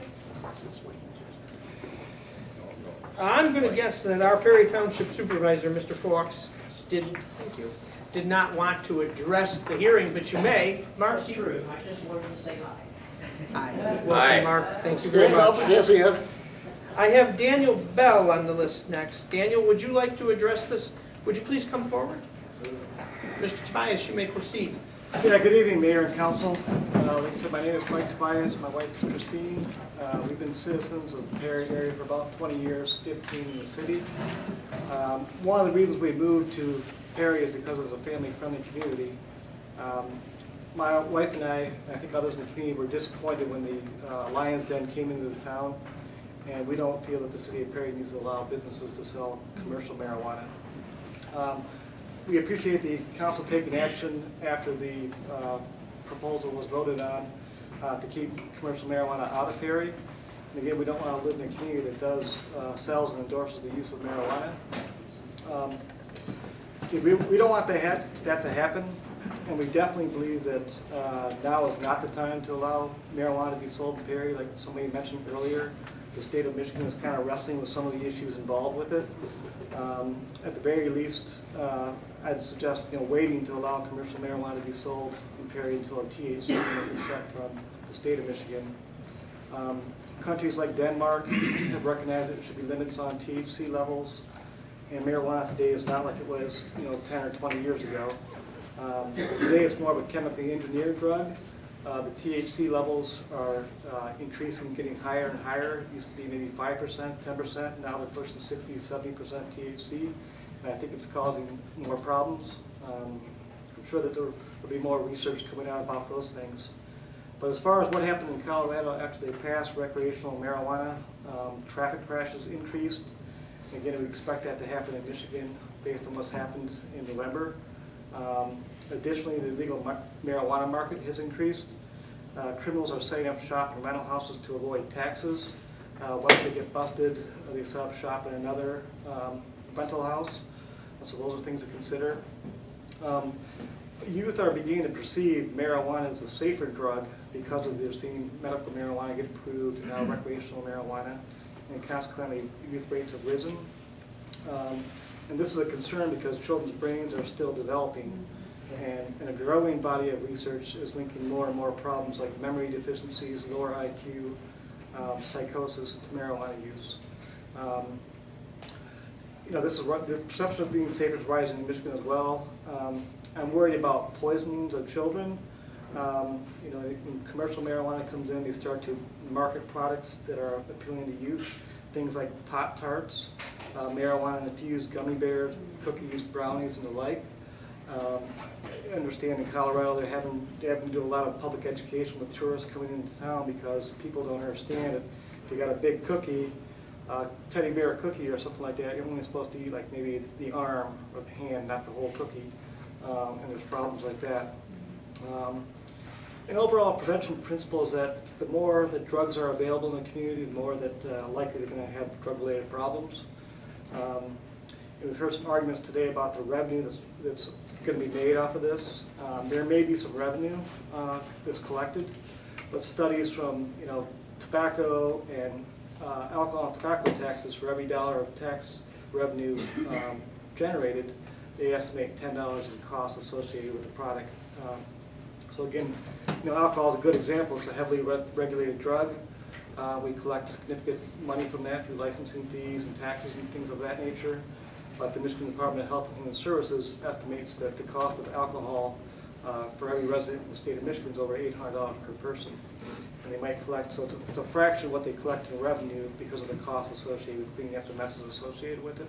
I'm going to guess that our Perry Township Supervisor, Mr. Fawkes, did not want to address the hearing, but you may. Mark? That's true. I just wanted to say hi. Hi. Welcome, Mark. Thank you very Stand up, much. yes, yeah. I have Daniel Bell on the list next. Daniel, would you like to address this? Would you please come forward? Mr. Tobias, you may proceed. Yeah, good evening, Mayor and Council. Like I said, my name is Mike Tobias. My wife is Christine. We've been citizens of the Perry area for about 20 years, 15 in the city. One of the reasons we moved to Perry is because it was a family-friendly community. My wife and I think others in the community, were disappointed when the Lions Den came into the town, and we don't feel that the city of Perry needs to allow businesses to sell commercial marijuana. We appreciate the council taking action after the proposal was voted on to keep commercial marijuana out of Perry. And again, we don't want to live in a community that does sells and endorses the use of marijuana. We don't want that to happen, and we definitely believe that now is not the time to allow marijuana to be sold in Perry, like somebody mentioned earlier. The state of Michigan is kind of wrestling with some of the issues involved with it. At the very least, I'd suggest waiting to allow commercial marijuana to be sold in Perry until a THC limit is set from the state of Michigan. Countries like Denmark have recognized that there should be limits on THC levels, and marijuana today is not like it was 10 or 20 years ago. Today it's more of a chemically engineered drug. The THC levels are increasing, getting higher and higher. It used to be maybe 5%, 10%. Now they're pushing 60 to 70% THC. And I think it's causing more problems. I'm sure that there will be more research coming out about those things. But as far as what happened in Colorado after they passed recreational marijuana, traffic crashes increased. And again, we expect that to happen in Michigan based on what's happened in November. Additionally, the legal marijuana market has increased. Criminals are setting up shop in rental houses to avoid taxes. Once they get busted, they set up shop in another rental house. And so those are things to consider. Youth are beginning to perceive marijuana as a safer drug because of they're seeing medical marijuana get approved and now recreational marijuana, and consequently youth rates have risen. And this is a concern because children's brains are still developing, and a growing body of research is linking more and more problems like memory deficiencies, lower IQ, psychosis to marijuana use. This is what the perception of being safer is rising in Michigan as well. I'm worried about poisonings of children. When commercial marijuana comes in, they start to market products that are appealing to youth. Things like Pop-Tarts, marijuana-infused gummy bears, cookies, brownies, and the like. I understand in Colorado they're having to do a lot of public education with tourists coming into town because people don't understand it. If you got a big cookie, teddy bear cookie or something like that, you're only supposed to eat like maybe the arm or the hand, not the whole cookie. And there's problems like that. An overall prevention principle is that the more that drugs are available in the community, the more that likely they're going to have drug-related problems. We've heard some arguments today about the revenue that's going to be made off of this. There may be some revenue that's collected, but studies from tobacco and alcohol and tobacco taxes, for every dollar of tax revenue generated, they estimate $10 in costs associated with the product. So again, alcohol is a good example. It's a heavily regulated drug. We collect significant money from that through licensing fees and taxes and things of that nature. But the Michigan Department of Health and Human Services estimates that the cost of alcohol for every resident in the state of Michigan is over $800 per person. And they might collect, so it's a fraction of what they collect in revenue because of the costs associated with cleaning up the messes associated with it.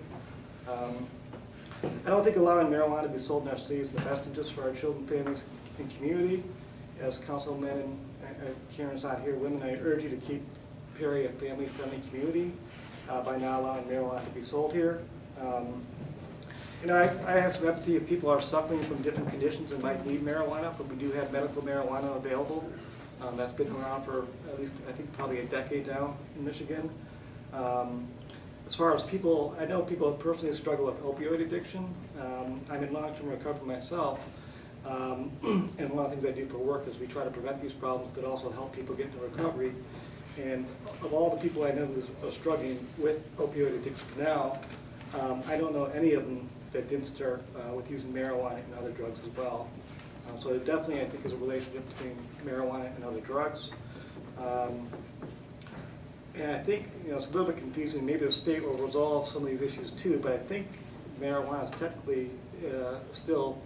I don't think allowing marijuana to be sold in our city is in the best interest for our children, families, and community. As Councilman and Karen's not here, women, I urge you to keep Perry a family-friendly community by not allowing marijuana to be sold here. I have some empathy if people are suffering from different conditions and might need marijuana, but we do have medical marijuana available. That's been around for at least, I think, probably a decade now in Michigan. As far as people, I know people personally struggle with opioid addiction. I'm in long-term recovery myself, and one of the things I do for work is we try to prevent these problems, but also help people get into recovery. And of all the people I know who are struggling with opioid addiction now, I don't know any of them that didn't start with using marijuana and other drugs as well. So there definitely, I think, is a relationship between marijuana and other drugs. And I think, it's a little bit confusing. Maybe the state will resolve some of these issues too, but I think marijuana is technically still,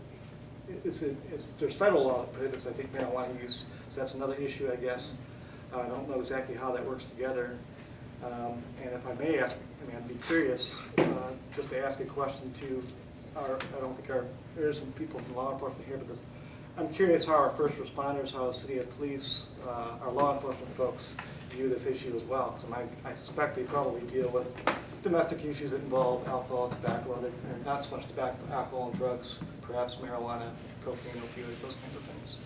there's federal law that prohibits, I think, marijuana use. So that's another issue, I guess. I don't know exactly how that works together. And if I may ask, I'd be curious just to ask a question to I don't think there's some people from law enforcement here, but I'm curious how our first responders, how the city of police, our law enforcement folks view this issue as well. So I suspect they probably deal with domestic issues that involve alcohol, tobacco, or not so much tobacco, alcohol and drugs, perhaps marijuana, cocaine, opioids, those kinds of things.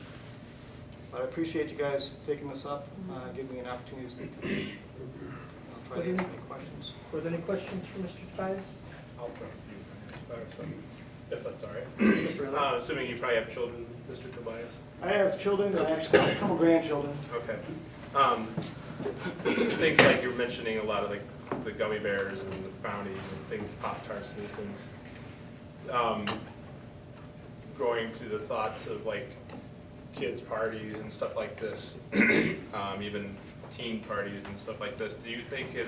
But I appreciate you guys taking this up, giving me an opportunity to speak to you. I'll try to answer any questions. Were there any questions for Mr. Tobias? I'll throw a few, if that's all right. Mr. Eller? Assuming you probably have children, Mr. Tobias? I have children, and actually a couple grandchildren. Okay. Things like you were mentioning, a lot of like the gummy bears and the brownies and things, Pop-Tarts and these things. Going to the thoughts of like kids' parties and stuff like this, even teen parties and stuff like this, do you think it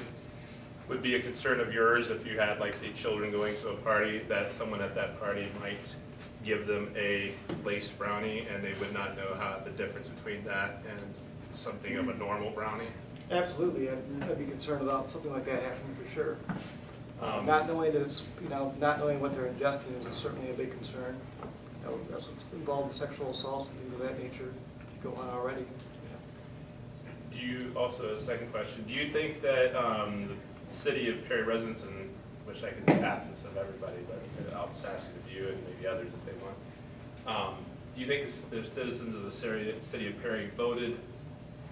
would be a concern of yours if you had, like, say, children going to a party, that someone at that party might give them a laced brownie and they would not know the difference between that and something of a normal brownie? Absolutely, I'd be concerned about something like that happening for sure. Not knowing that it's, not knowing what they're ingesting is certainly a big concern. That's involved in sexual assaults and things of that nature go on already. Do you, also a second question, do you think that the city of Perry residents, and wish I could just ask this of everybody, but I'll just ask you of you and maybe others if they want. Do you think the citizens of the city of Perry voted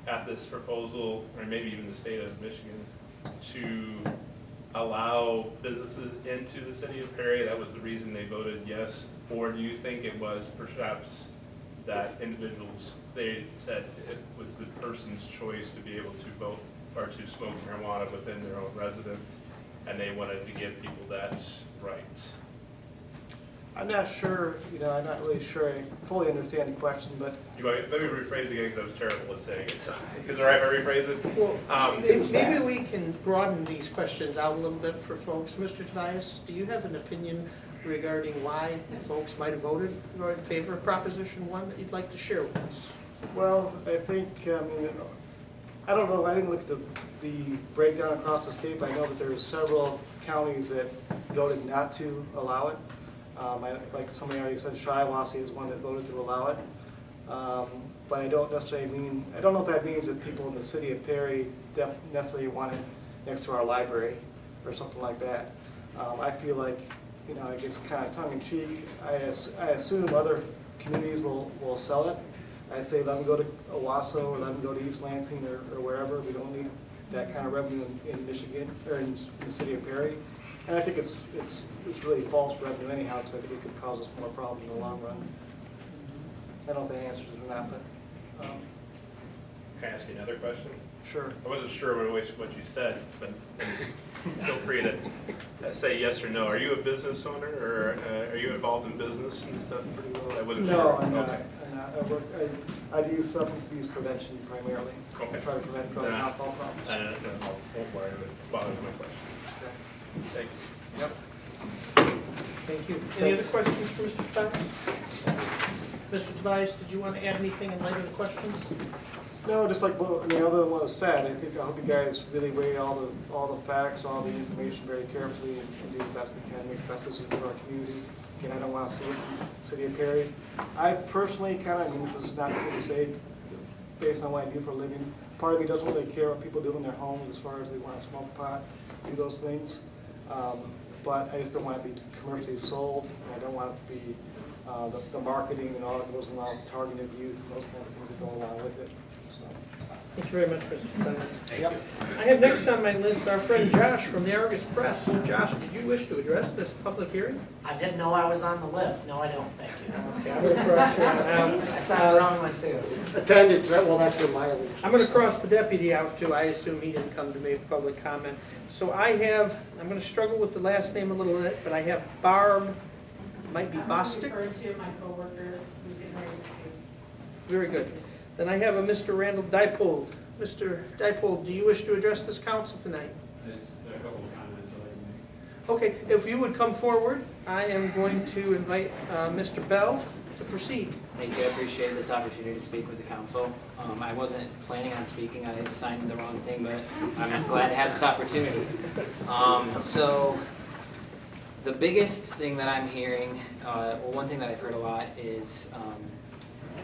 at this proposal, or maybe even the state of Michigan, to allow businesses into the city of Perry? That was the reason they voted yes? Or do you think it was perhaps that individuals, they said it was the person's choice to be able to vote or to smoke marijuana within their own residence, and they wanted to give people that right? I'm not sure, I'm not really sure I fully understand the question, but. Let me rephrase it again, because I was terrible at saying it, so, is it all right if I rephrase it? Well, maybe we can broaden these questions out a little bit for folks. Mr. Tobias, do you have an opinion regarding why folks might have voted in favor of Proposition 1 that you'd like to share with us? Well, I think, I don't know, I didn't look at the breakdown across the state, but I know that there are several counties that voted not to allow it. Like somebody already said, Shiawassee is one that voted to allow it. But I don't necessarily I don't know if that means that people in the city of Perry definitely want it next to our library or something like that. I feel like, I guess kind of tongue in cheek, I assume other communities will sell it. I say let them go to Owasso or let them go to East Lansing or wherever. We don't need that kind of revenue in Michigan or in the city of Perry. And I think it's really false revenue anyhow, because I think it could cause us more problems in the long run. I don't know if that answers it or not, but. Can I ask you another question? Sure. I wasn't sure what you said, but feel free to say yes or no. Are you a business owner, or are you involved in business and stuff pretty well? I wasn't sure. No, I'm not. Okay. I'm not. I do substance abuse prevention primarily. Okay. I try to prevent drug and alcohol problems. I won't worry, but bother with my question. Okay. Thanks. Yep. Thank you. Any other questions for Mr. Tobias? Mr. Tobias, did you want to add anything in light of the questions? No, just like other than what was said, I hope you guys really weigh all the facts, all the information very carefully, and do the best you can, make the best decision for our community. Again, I don't want to see it from the city of Perry. I personally this is not good to say based on what I do for a living. Part of me doesn't really care what people do in their homes as far as they want to smoke pot, do those things. But I just don't want it to be commercially sold, and I don't want it to be the marketing and all that goes along with targeted youth and those kind of things that go along with it. So. Thank you very much, Mr. Tobias. Thank you. I have next on my list our friend Josh from the Argus Press. Josh, did you wish to address this public hearing? I didn't know I was on the list. No, I don't, thank you. Okay, I'm going to cross you out. I saw the wrong one too. Attendance, well, that's your mileage. I'm going to cross the deputy out too. I assume he didn't come to make public comment. So I'm going to struggle with the last name a little bit, but I have Barb, might be Bostic. I'm to my coworker who's getting ready to speak. Very good. Then I have a Mr. Randall Dippold. Mr. Dippold, do you wish to address this council tonight? There's a couple of comments I'd like to make. Okay, if you would come forward, I am going to invite Mr. Bell to proceed. Thank you. I appreciate this opportunity to speak with the council. I wasn't planning on speaking. I signed the wrong thing, but I'm glad to have this opportunity. So the biggest thing that I'm hearing, one thing that I've heard a lot is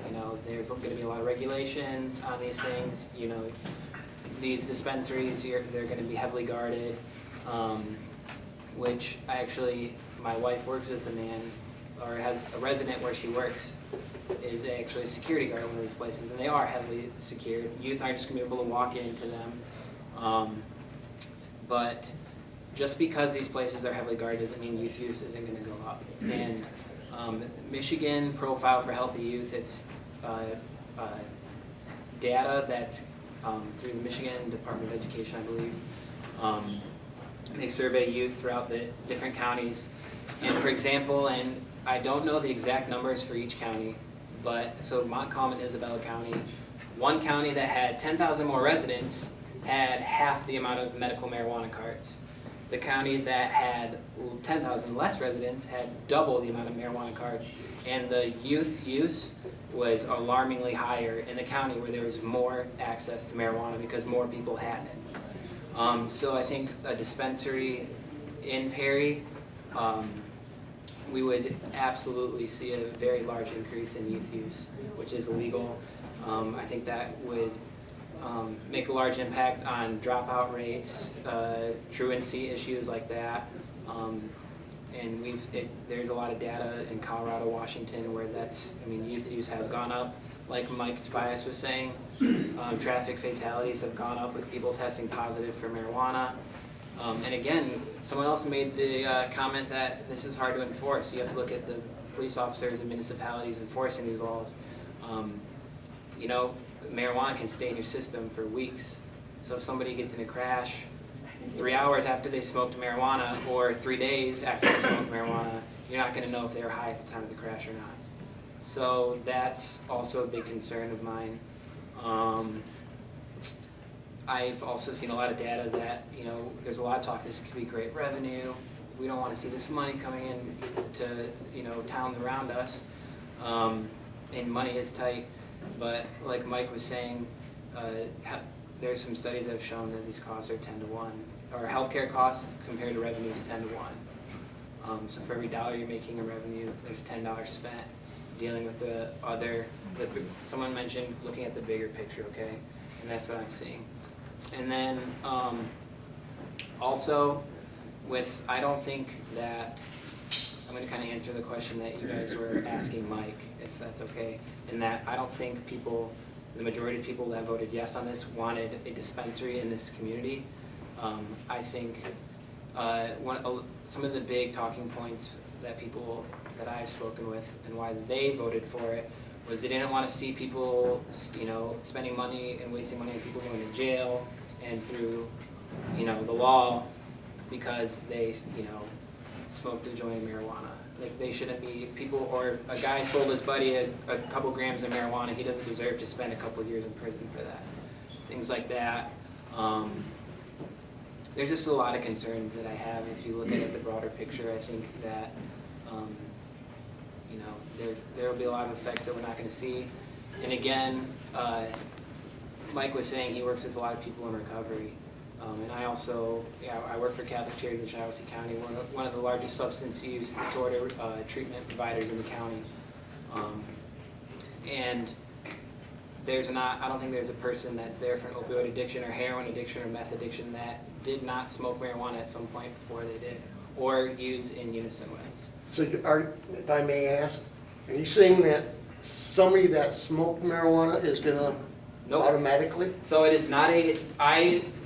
You know, there's going to be a lot of regulations on these things. You know, these dispensaries, they're going to be heavily guarded, which my wife works with a man, or has a resident where she works, is actually a security guard at one of these places, and they are heavily secured. Youth aren't just going to be able to walk into them. But just because these places are heavily guarded doesn't mean youth use isn't going to go up. And Michigan Profile for Healthy Youth, it's data that's through the Michigan Department of Education, I believe. They survey youth throughout the different counties. And for example, and I don't know the exact numbers for each county, but so Montcalm and Isabella County, one county that had 10,000 more residents had half the amount of medical marijuana cards. The county that had 10,000 less residents had double the amount of marijuana cards. And the youth use was alarmingly higher in the county where there was more access to marijuana because more people had it. So I think a dispensary in Perry, we would absolutely see a very large increase in youth use, which is illegal. I think that would make a large impact on dropout rates, truancy issues like that. And there's a lot of data in Colorado, Washington, where youth use has gone up. Like Mike Tobias was saying, traffic fatalities have gone up with people testing positive for marijuana. And again, someone else made the comment that this is hard to enforce. You have to look at the police officers and municipalities enforcing these laws. You know, marijuana can stay in your system for weeks. So if somebody gets in a crash 3 hours after they smoked marijuana or 3 days after they smoked marijuana, you're not going to know if they were high at the time of the crash or not. So that's also a big concern of mine. I've also seen a lot of data that, you know, there's a lot of talk this could be great revenue. We don't want to see this money coming in to, you know, towns around us. And money is tight. But like Mike was saying, there's some studies that have shown that these costs are 10 to 1. Or healthcare costs compared to revenue is 10 to 1. So for every dollar you're making in revenue, there's $10 spent dealing with someone mentioned looking at the bigger picture, okay? And that's what I'm seeing. And then also I don't think that, I'm going to kind of answer the question that you guys were asking Mike, if that's okay, in that I don't think the majority of people that voted yes on this wanted a dispensary in this community. I think some of the big talking points that I've spoken with and why they voted for it was they didn't want to see people, you know, spending money and wasting money on people going to jail and through, you know, the law because they, you know, smoked a joint of marijuana. Like they shouldn't be people, or a guy sold his buddy a couple grams of marijuana, he doesn't deserve to spend a couple years in prison for that. Things like that. There's just a lot of concerns that I have. If you look at the broader picture, I think that you know, there will be a lot of effects that we're not going to see. And again, Mike was saying he works with a lot of people in recovery. And I also, I work for Catholic Charities in Shiawassee County, one of the largest substance use disorder treatment providers in the county. And I don't think there's a person that's there for an opioid addiction or heroin addiction or meth addiction that did not smoke marijuana at some point before they did, or use in unison with. So if I may ask, are you saying that somebody that smoked marijuana is gonna automatically? So it is not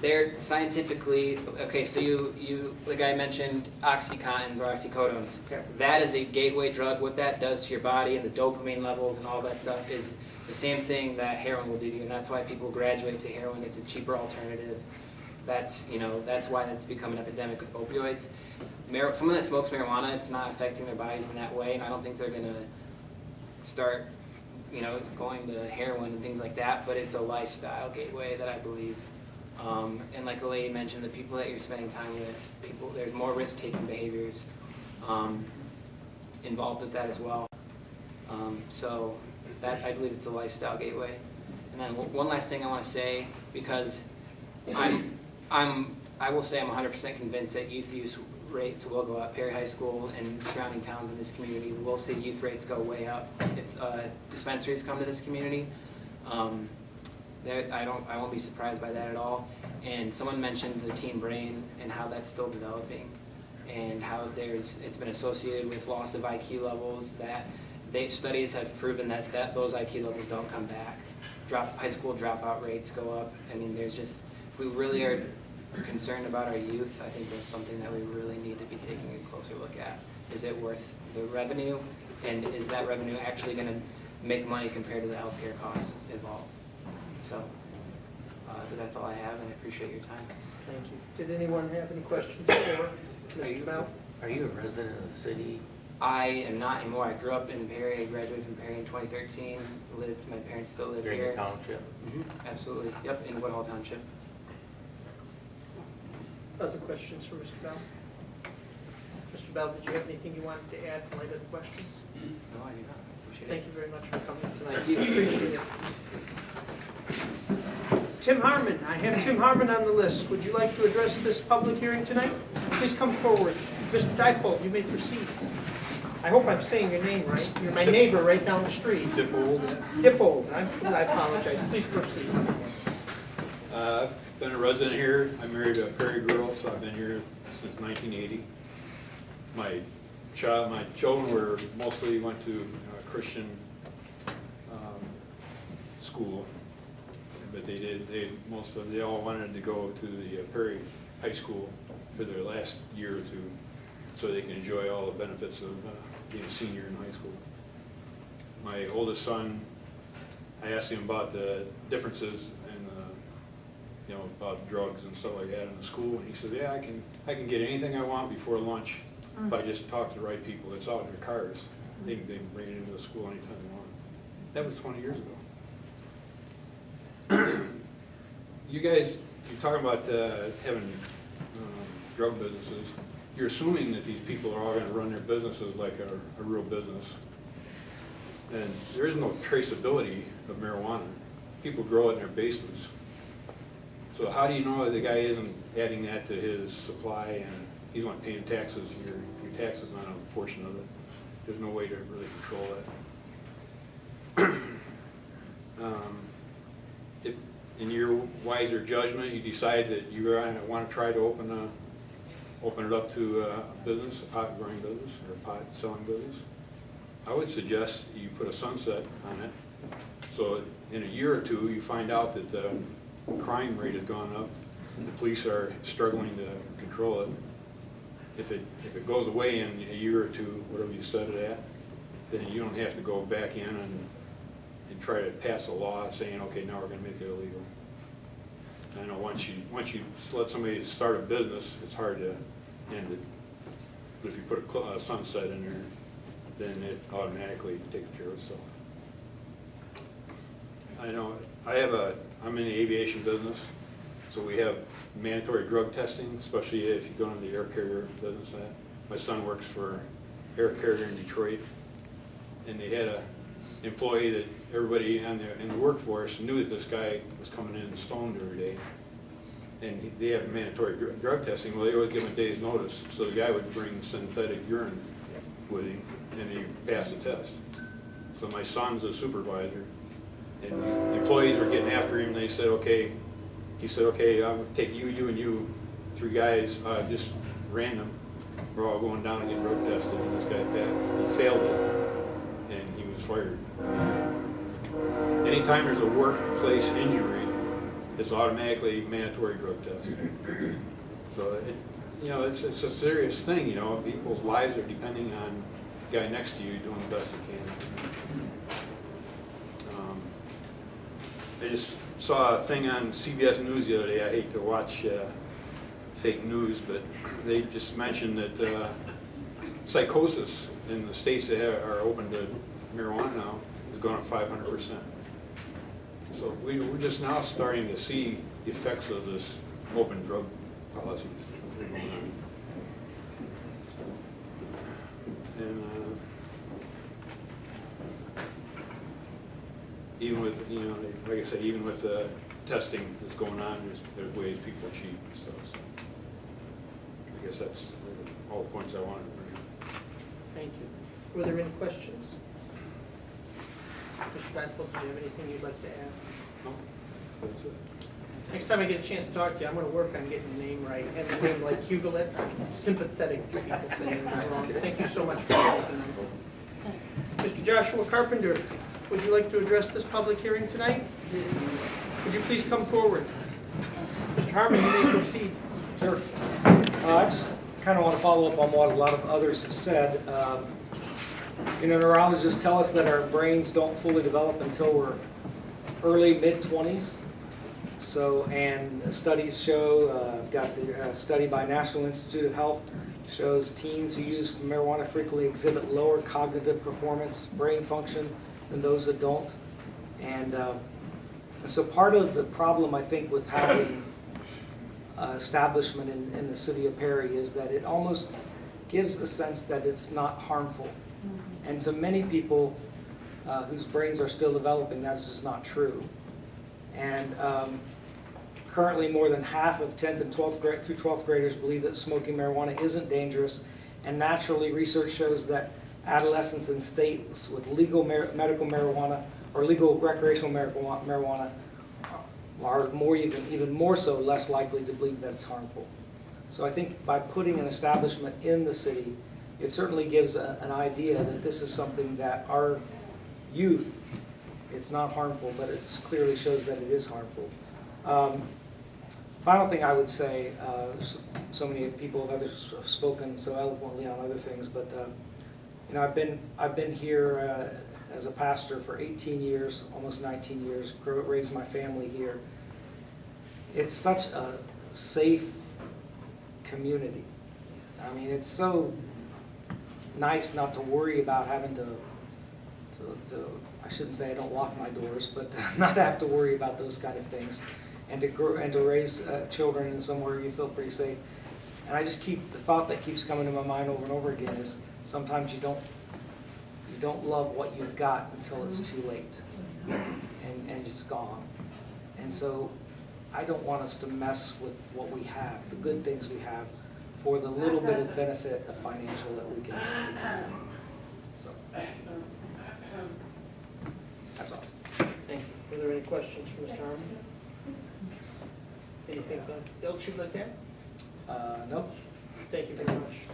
they're scientifically, okay, so the guy mentioned Oxycontins or oxycodones. Okay. That is a gateway drug. What that does to your body and the dopamine levels and all that stuff is the same thing that heroin will do to you, and that's why people graduate to heroin. It's a cheaper alternative. That's why that's become an epidemic with opioids. Someone that smokes marijuana, it's not affecting their bodies in that way, and I don't think they're gonna start, you know, going to heroin and things like that, but it's a lifestyle gateway that I believe. And like the lady mentioned, the people that you're spending time with, there's more risk-taking behaviors involved with that as well. So that, I believe it's a lifestyle gateway. And then one last thing I want to say, because I will say I'm 100% convinced that youth use rates will go up. Perry High School and surrounding towns in this community will see youth rates go way up if dispensaries come to this community. I won't be surprised by that at all. And someone mentioned the teen brain and how that's still developing, and how it's been associated with loss of IQ levels. That studies have proven that those IQ levels don't come back. High school dropout rates go up. I mean, if we really are concerned about our youth, I think that's something that we really need to be taking a closer look at. Is it worth the revenue, and is that revenue actually going to make money compared to the healthcare costs involved? So, but that's all I have, and I appreciate your time. Thank you. Did anyone have any questions for Mr. Bell? Are you a resident of the city? I am not anymore. I grew up in Perry. I graduated from Perry in 2013. My parents still live You're here. in the township? Absolutely. Yep, in Woodhull Township. Other questions for Mr. Bell? Mr. Bell, did you have anything you wanted to add in light of the questions? No, I do not. Appreciate Thank you very much for coming tonight. Thank you. Appreciate it. Tim Harmon, I have Tim Harmon on the list. Would you like to address this public hearing tonight? Please come forward. Mr. Dippold, you may proceed. I hope I'm saying your name right. You're my neighbor right down the street. Dippold. Dippold, I apologize. Please proceed. I've been a resident here. I married a Perry girl, so I've been here since 1980. My children mostly went to Christian school, but they all wanted to go to the Perry High School for their last year or two, so they can enjoy all the benefits of being a senior in high school. My oldest son, I asked him about the differences in, about drugs and stuff like that in the school, and he said, yeah, I can get anything I want before lunch if I just talk to the right people. It's out in their cars. They can bring it into the school anytime they want. That was 20 years ago. You guys, you're talking about having drug businesses. You're assuming that these people are all going to run their businesses like a real business. And there is no traceability of marijuana. People grow it in their basements. So how do you know that the guy isn't adding that to his supply and he's not paying taxes, your taxes on a portion of it? There's no way to really control that. If in your wiser judgment you decide that you want to try to open it up to a business, a pot growing business or a pot selling business, I would suggest you put a sunset on it. So in a year or two, you find out that the crime rate has gone up, the police are struggling to control it. If it goes away in a year or two, whatever you set it at, then you don't have to go back in and try to pass a law saying, okay, now we're going to make it illegal. I know once you let somebody start a business, it's hard to end it. But if you put a sunset in there, then it automatically takes care of itself. I know I'm in the aviation business, so we have mandatory drug testing, especially if you go into the air carrier business. My son works for air carrier in Detroit, and they had an employee that everybody in the workforce knew that this guy was coming in stoned every day. And they have mandatory drug testing. Well, they always give him a day's notice, so the guy would bring synthetic urine with him, and he passed the test. So my son's a supervisor, and the employees were getting after him, and they said, okay, he said, okay, I'm going to take you, and you, 3 guys, just random. We're all going down and getting drug tested, and this guy passed. He failed it, and he was fired. Anytime there's a workplace injury, it's automatically mandatory drug test. So it's a serious thing. People's lives are depending on the guy next to you doing the best he can. I just saw a thing on CBS News the other day. I hate to watch fake news, but they just mentioned that psychosis in the states that are open to marijuana now is going up 500%. So we're just now starting to see the effects of this open drug policies that are going on. And even with, like I say, even with the testing that's going on, there's ways people cheat and stuff. So I guess that's all the points I wanted to bring up. Thank you. Were there any questions? Mr. Bradfield, do you have anything you'd like to add? No, that's it. Next time I get a chance to talk to you, I'm going to work on getting the name right. Have a name like Hugolet. I'm sympathetic to people saying it wrong. Thank you so much for helping. Mr. Joshua Carpenter, would you like to address this public hearing tonight? Would you please come forward? Mr. Harmon, you may proceed. Sure. I just kind of want to follow up on what a lot of others have said. Neurologists tell us that our brains don't fully develop until we're early, mid-20s. So, and studies show, I've got the study by National Institute of Health, shows teens who use marijuana frequently exhibit lower cognitive performance, brain function than those that don't. And so part of the problem, I think, with having establishment in the city of Perry is that it almost gives the sense that it's not harmful. And to many people whose brains are still developing, that's just not true. And currently, more than half of 10th and 12th grade through 12th graders believe that smoking marijuana isn't dangerous. And naturally, research shows that adolescents in states with legal medical marijuana or legal recreational marijuana are even more so less likely to believe that it's harmful. So I think by putting an establishment in the city, it certainly gives an idea that this is something that our youth, it's not harmful, but it clearly shows that it is harmful. Final thing I would say, so many people have spoken so eloquently on other things, but I've been here as a pastor for 18 years, almost 19 years, raised my family here. It's such a safe community. I mean, it's so nice not to worry about having to I shouldn't say I don't lock my doors, but not have to worry about those kind of things, and to raise children in somewhere you feel pretty safe. And I just the thought that keeps coming to my mind over and over again is sometimes you don't love what you've got until it's too late, and it's gone. And so I don't want us to mess with what we have, the good things we have, for the little bit of benefit of financial that we can have. So that's all. Thank you. Were there any questions for Mr. Harmon? Anything else you'd like to add? No. Thank you very much.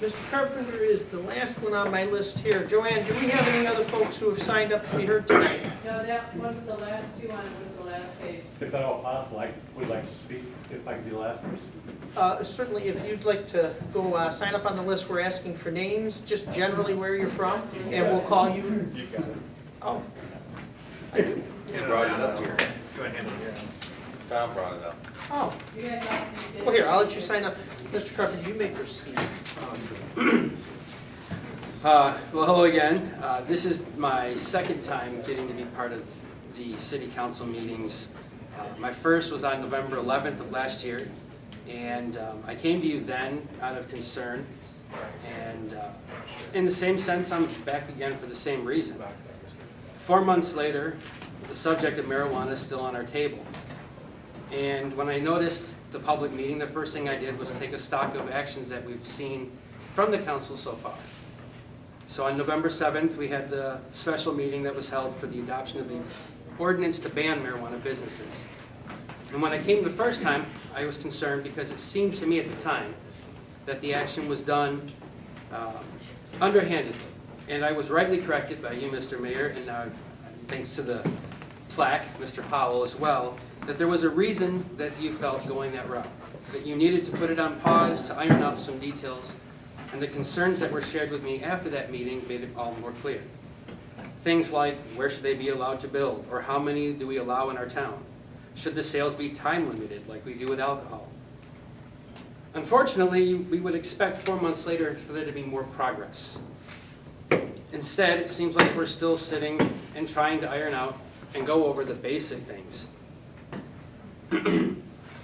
Mr. Carpenter is the last one on my list here. Joanne, do we have any other folks who have signed up to be heard tonight? No, that one with the last two on it was the last page. If at all possible, I would like to speak, if I could be the last person. Certainly, if you'd like to go sign up on the list, we're asking for names, just generally where you're from, and we'll call you. You got it. Oh. You brought it up here. Go ahead. Tom brought it up. Oh. You guys all. Well, here, I'll let you sign up. Mr. Carpenter, you may proceed. Well, hello again. This is my second time getting to be part of the city council meetings. My first was on November 11th of last year, and I came to you then out of concern, and in the same sense, I'm back again for the same reason. 4 months later, the subject of marijuana is still on our table. And when I noticed the public meeting, the first thing I did was take a stock of actions that we've seen from the council so far. So on November 7th, we had the special meeting that was held for the adoption of the ordinance to ban marijuana businesses. And when I came the first time, I was concerned because it seemed to me at the time that the action was done underhandedly. And I was rightly corrected by you, Mr. Mayor, and thanks to the plaque, Mr. Powell as well, that there was a reason that you felt going that route, that you needed to put it on pause to iron out some details, and the concerns that were shared with me after that meeting made it all more clear. Things like, where should they be allowed to build, or how many do we allow in our town? Should the sales be time limited like we do with alcohol? Unfortunately, we would expect 4 months later for there to be more progress. Instead, it seems like we're still sitting and trying to iron out and go over the basic things.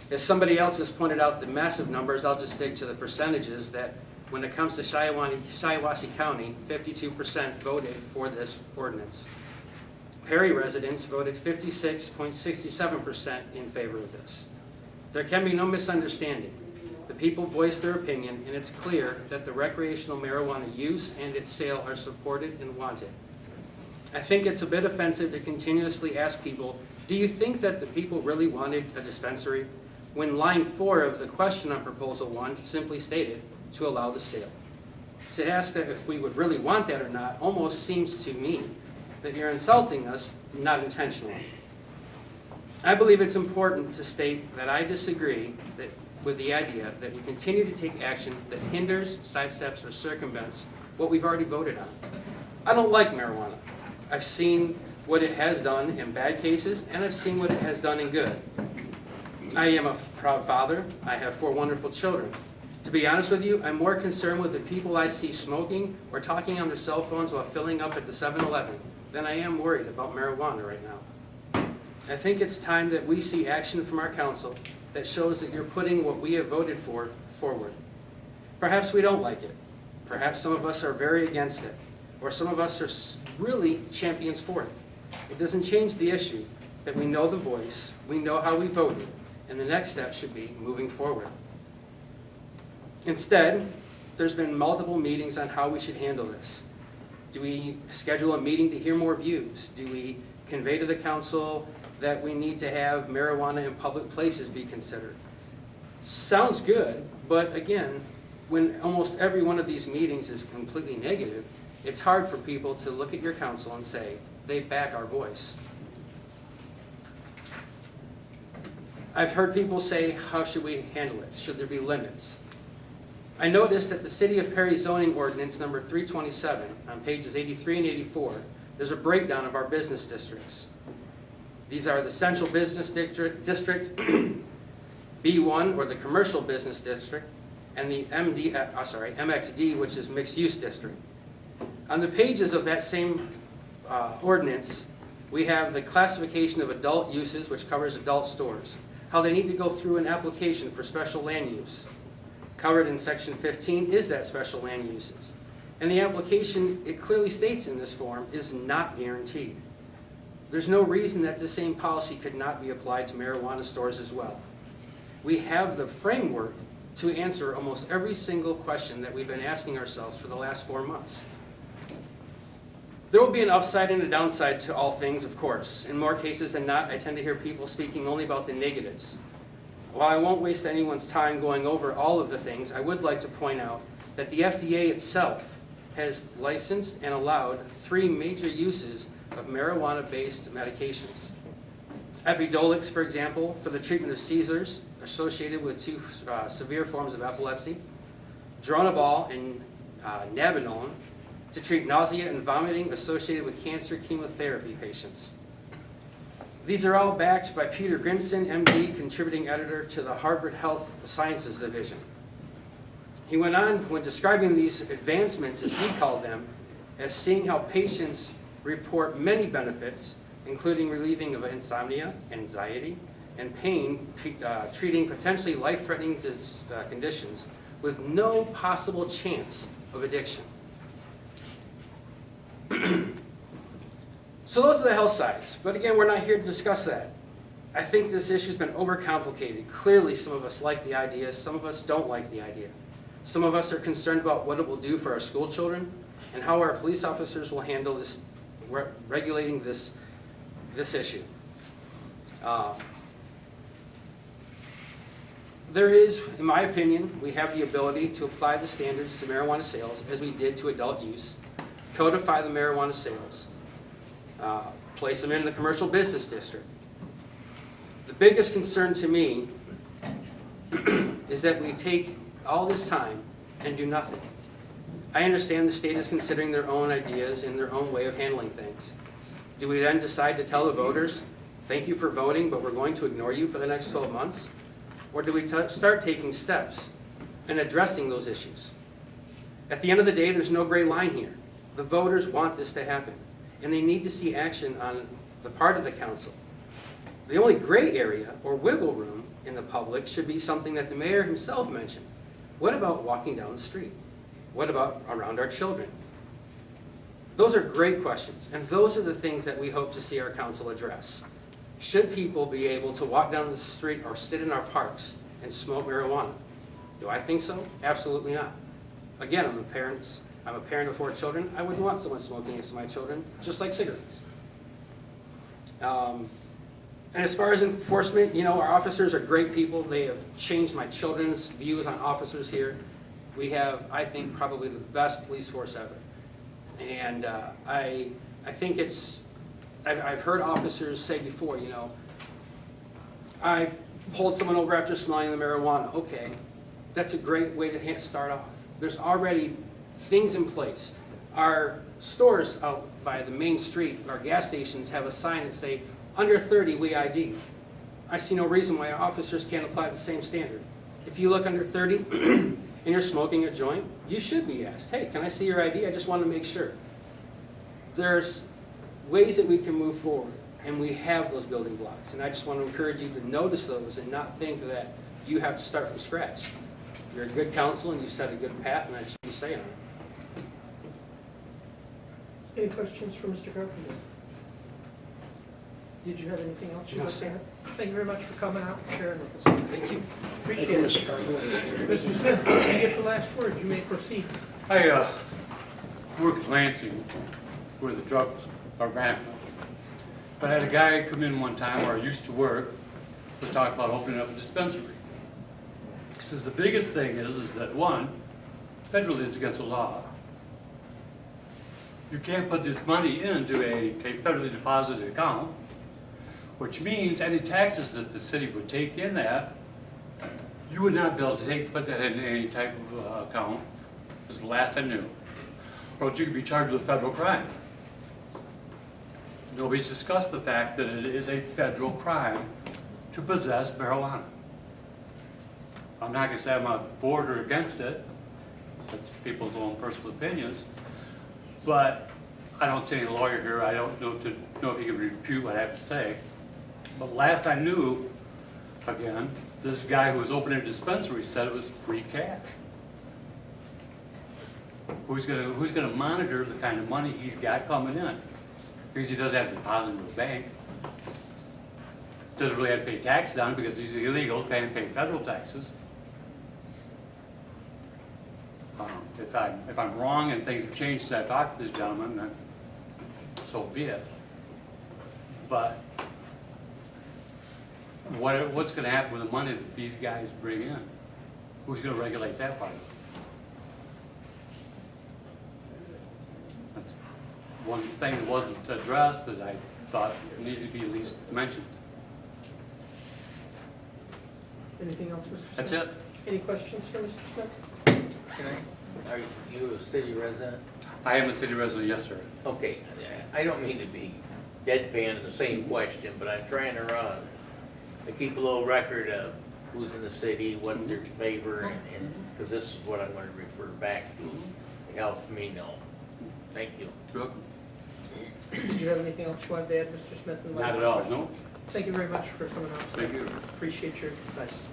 As somebody else has pointed out the massive numbers, I'll just stick to the percentages that when it comes to Shiawassee County, 52% voted for this ordinance. Perry residents voted 56.67% in favor of this. There can be no misunderstanding. The people voiced their opinion, and it's clear that the recreational marijuana use and its sale are supported and wanted. I think it's a bit offensive to continuously ask people, do you think that the people really wanted a dispensary? When line 4 of the question on Proposal 1 simply stated, to allow the sale. To ask that if we would really want that or not almost seems to me that you're insulting us, not intentionally. I believe it's important to state that I disagree with the idea that we continue to take action that hinders, sidesteps, or circumvents what we've already voted on. I don't like marijuana. I've seen what it has done in bad cases, and I've seen what it has done in good. I am a proud father. I have 4 wonderful children. To be honest with you, I'm more concerned with the people I see smoking or talking on their cell phones while filling up at the 7-Eleven than I am worried about marijuana right now. I think it's time that we see action from our council that shows that you're putting what we have voted for forward. Perhaps we don't like it. Perhaps some of us are very against it. Or some of us are really champions for it. It doesn't change the issue that we know the voice, we know how we voted, and the next step should be moving forward. Instead, there's been multiple meetings on how we should handle this. Do we schedule a meeting to hear more views? Do we convey to the council that we need to have marijuana in public places be considered? Sounds good, but again, when almost every one of these meetings is completely negative, it's hard for people to look at your council and say, they back our voice. I've heard people say, how should we handle it? Should there be limits? I noticed that the City of Perry zoning ordinance number 327 on pages 83 and 84, there's a breakdown of our business districts. These are the Central Business District, B1, or the Commercial Business District, and the MXD, which is Mixed Use District. On the pages of that same ordinance, we have the classification of adult uses, which covers adult stores, how they need to go through an application for special land use. Covered in Section 15 is that special land uses. And the application, it clearly states in this form, is not guaranteed. There's no reason that the same policy could not be applied to marijuana stores as well. We have the framework to answer almost every single question that we've been asking ourselves for the last 4 months. There will be an upside and a downside to all things, of course. In more cases than not, I tend to hear people speaking only about the negatives. While I won't waste anyone's time going over all of the things, I would like to point out that the FDA itself has licensed and allowed 3 major uses of marijuana-based medications. Epidiolex, for example, for the treatment of seizures associated with 2 severe forms of epilepsy. Dronabol and Nabinolone to treat nausea and vomiting associated with cancer chemotherapy patients. These are all backed by Peter Grinson, MD, contributing editor to the Harvard Health Sciences Division. He went on, when describing these advancements, as he called them, as seeing how patients report many benefits, including relieving of insomnia, anxiety, and pain, treating potentially life-threatening conditions with no possible chance of addiction. So those are the health sides, but again, we're not here to discuss that. I think this issue's been overcomplicated. Clearly, some of us like the idea, some of us don't like the idea. Some of us are concerned about what it will do for our school children and how our police officers will handle this, regulating this issue. There is, in my opinion, we have the ability to apply the standards to marijuana sales as we did to adult use, codify the marijuana sales, place them in the commercial business district. The biggest concern to me is that we take all this time and do nothing. I understand the state is considering their own ideas and their own way of handling things. Do we then decide to tell the voters, thank you for voting, but we're going to ignore you for the next 12 months? Or do we start taking steps and addressing those issues? At the end of the day, there's no gray line here. The voters want this to happen, and they need to see action on the part of the council. The only gray area or wiggle room in the public should be something that the mayor himself mentioned. What about walking down the street? What about around our children? Those are great questions, and those are the things that we hope to see our council address. Should people be able to walk down the street or sit in our parks and smoke marijuana? Do I think so? Absolutely not. Again, I'm a parent of 4 children. I wouldn't want someone smoking next to my children, just like cigarettes. And as far as enforcement, you know, our officers are great people. They have changed my children's views on officers here. We have, I think, probably the best police force ever. And I think I've heard officers say before, you know, I pulled someone over after smelling the marijuana. Okay, that's a great way to start off. There's already things in place. Our stores out by the main street, our gas stations have a sign that say, under 30, we ID. I see no reason why our officers can't apply the same standard. If you look under 30 and you're smoking a joint, you should be asked, hey, can I see your ID? I just want to make sure. There's ways that we can move forward, and we have those building blocks. And I just want to encourage you to notice those and not think that you have to start from scratch. You're a good council, and you've set a good path, and I just be saying it. Any questions for Mr. Carpenter? Did you have anything else you want to add? Thank you very much for coming out and sharing with us. Thank you. Appreciate it. Mr. Smith, you get the last word. You may proceed. I work at Lansing, where the drugs are rampant. But I had a guy come in one time where I used to work, was talking about opening up a dispensary. He says the biggest thing is that one, federally it's against the law. You can't put this money into a federally deposited account, which means any taxes that the city would take in that, you would not be able to put that in any type of account. This is the last I knew. Or you could be charged with a federal crime. Nobody's discussed the fact that it is a federal crime to possess marijuana. I'm not going to say I'm for it or against it. That's people's own personal opinions. But I don't see any lawyer here. I don't know if he can refute what I have to say. But last I knew, again, this guy who was opening a dispensary said it was free cash. Who's gonna monitor the kind of money he's got coming in? Because he doesn't have to deposit in the bank. Doesn't really have to pay taxes on it because he's illegal, paying federal taxes. If I'm wrong and things have changed since I talked to this gentleman, then so be it. But what's going to happen with the money that these guys bring in? Who's going to regulate that part of it? That's one thing that wasn't addressed that I thought needed to be at least mentioned. Anything else, Mr. Smith? That's it. Any questions for Mr. Smith? Are you a city resident? I am a city resident, yes, sir. Okay, I don't mean to be deadpan in the same question, but I'm trying to keep a little record of who's in the city, what their favor, and because this is what I'm going to refer back to. It helps me know. Thank you. Sure. Did you have anything else you wanted to add, Mr. Smith? Not at all, no. Thank you very much for coming out. Thank you. Appreciate your advice.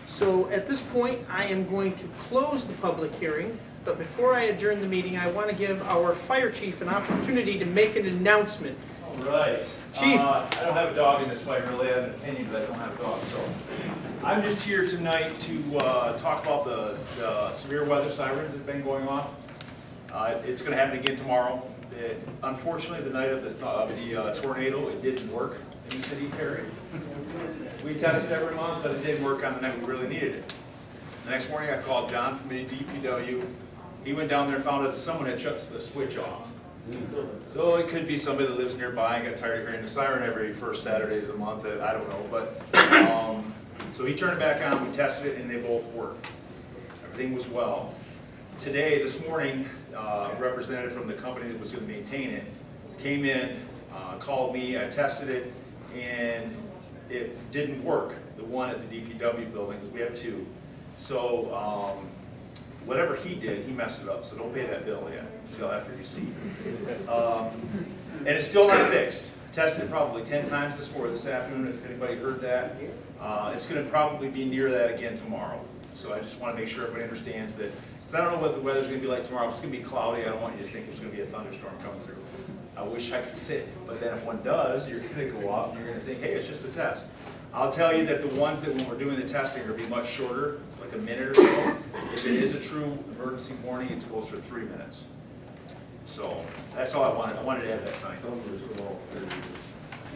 So at this point, I am going to close the public hearing, but before I adjourn the meeting, I want to give our fire chief an opportunity to make an announcement. All right. Chief. I don't have a dog in this fight, really. I have an opinion, but I don't have a dog. So I'm just here tonight to talk about the severe weather sirens that have been going off. It's going to happen again tomorrow. Unfortunately, the night of the tornado, it didn't work in the city of Perry. We tested every month, but it didn't work on the night we really needed it. The next morning, I called John from the DPW. He went down there and found out that someone had shut the switch off. So it could be somebody that lives nearby and got tired of hearing the siren every first Saturday of the month. I don't know, but so he turned it back on. We tested it, and they both worked. Everything was well. Today, this morning, a representative from the company that was going to maintain it came in, called me. I tested it, and it didn't work. The one at the DPW building, because we have two. So whatever he did, he messed it up. So don't pay that bill yet until after you see. And it's still not fixed. Tested it probably 10 times this afternoon. If anybody heard that, it's going to probably be near that again tomorrow. So I just want to make sure everybody understands that. Because I don't know what the weather's going to be like tomorrow. If it's going to be cloudy, I don't want you to think there's going to be a thunderstorm coming through. I wish I could sit, but then if one does, you're going to go off and you're going to think, hey, it's just a test. I'll tell you that the ones that when we're doing the testing are gonna be much shorter, like a minute or so. If it is a true emergency warning, it goes for 3 minutes. So that's all I wanted to add that tonight.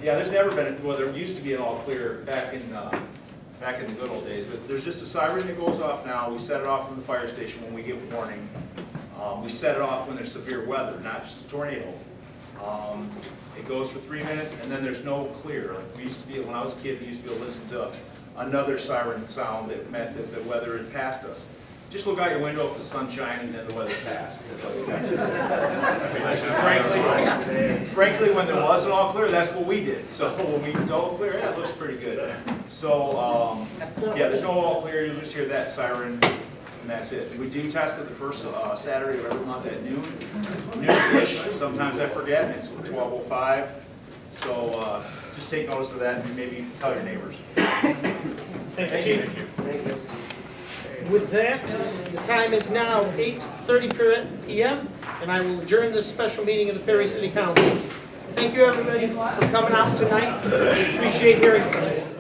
Yeah, there's never been, well, there used to be an all clear back in the good old days, but there's just a siren that goes off now. We set it off from the fire station when we get warning. We set it off when there's severe weather, not just a tornado. It goes for 3 minutes, and then there's no clear. Like we used to be, when I was a kid, we used to be able to listen to another siren sound that meant that the weather had passed us. Just look out your window if the sun's shining, then the weather passed. That's all you got. Frankly, when there wasn't all clear, that's what we did. So when we did all clear, yeah, it looks pretty good. So, yeah, there's no all clear. You'll just hear that siren, and that's it. We do test it the first Saturday of every month at noon-ish. Sometimes I forget, and it's 12:05. So just take notice of that and maybe tell your neighbors. Thank you. With that, the time is now 8:30 p.m., and I will adjourn this special meeting of the Perry City Council. Thank you, everybody, for coming out tonight. Appreciate hearing from you.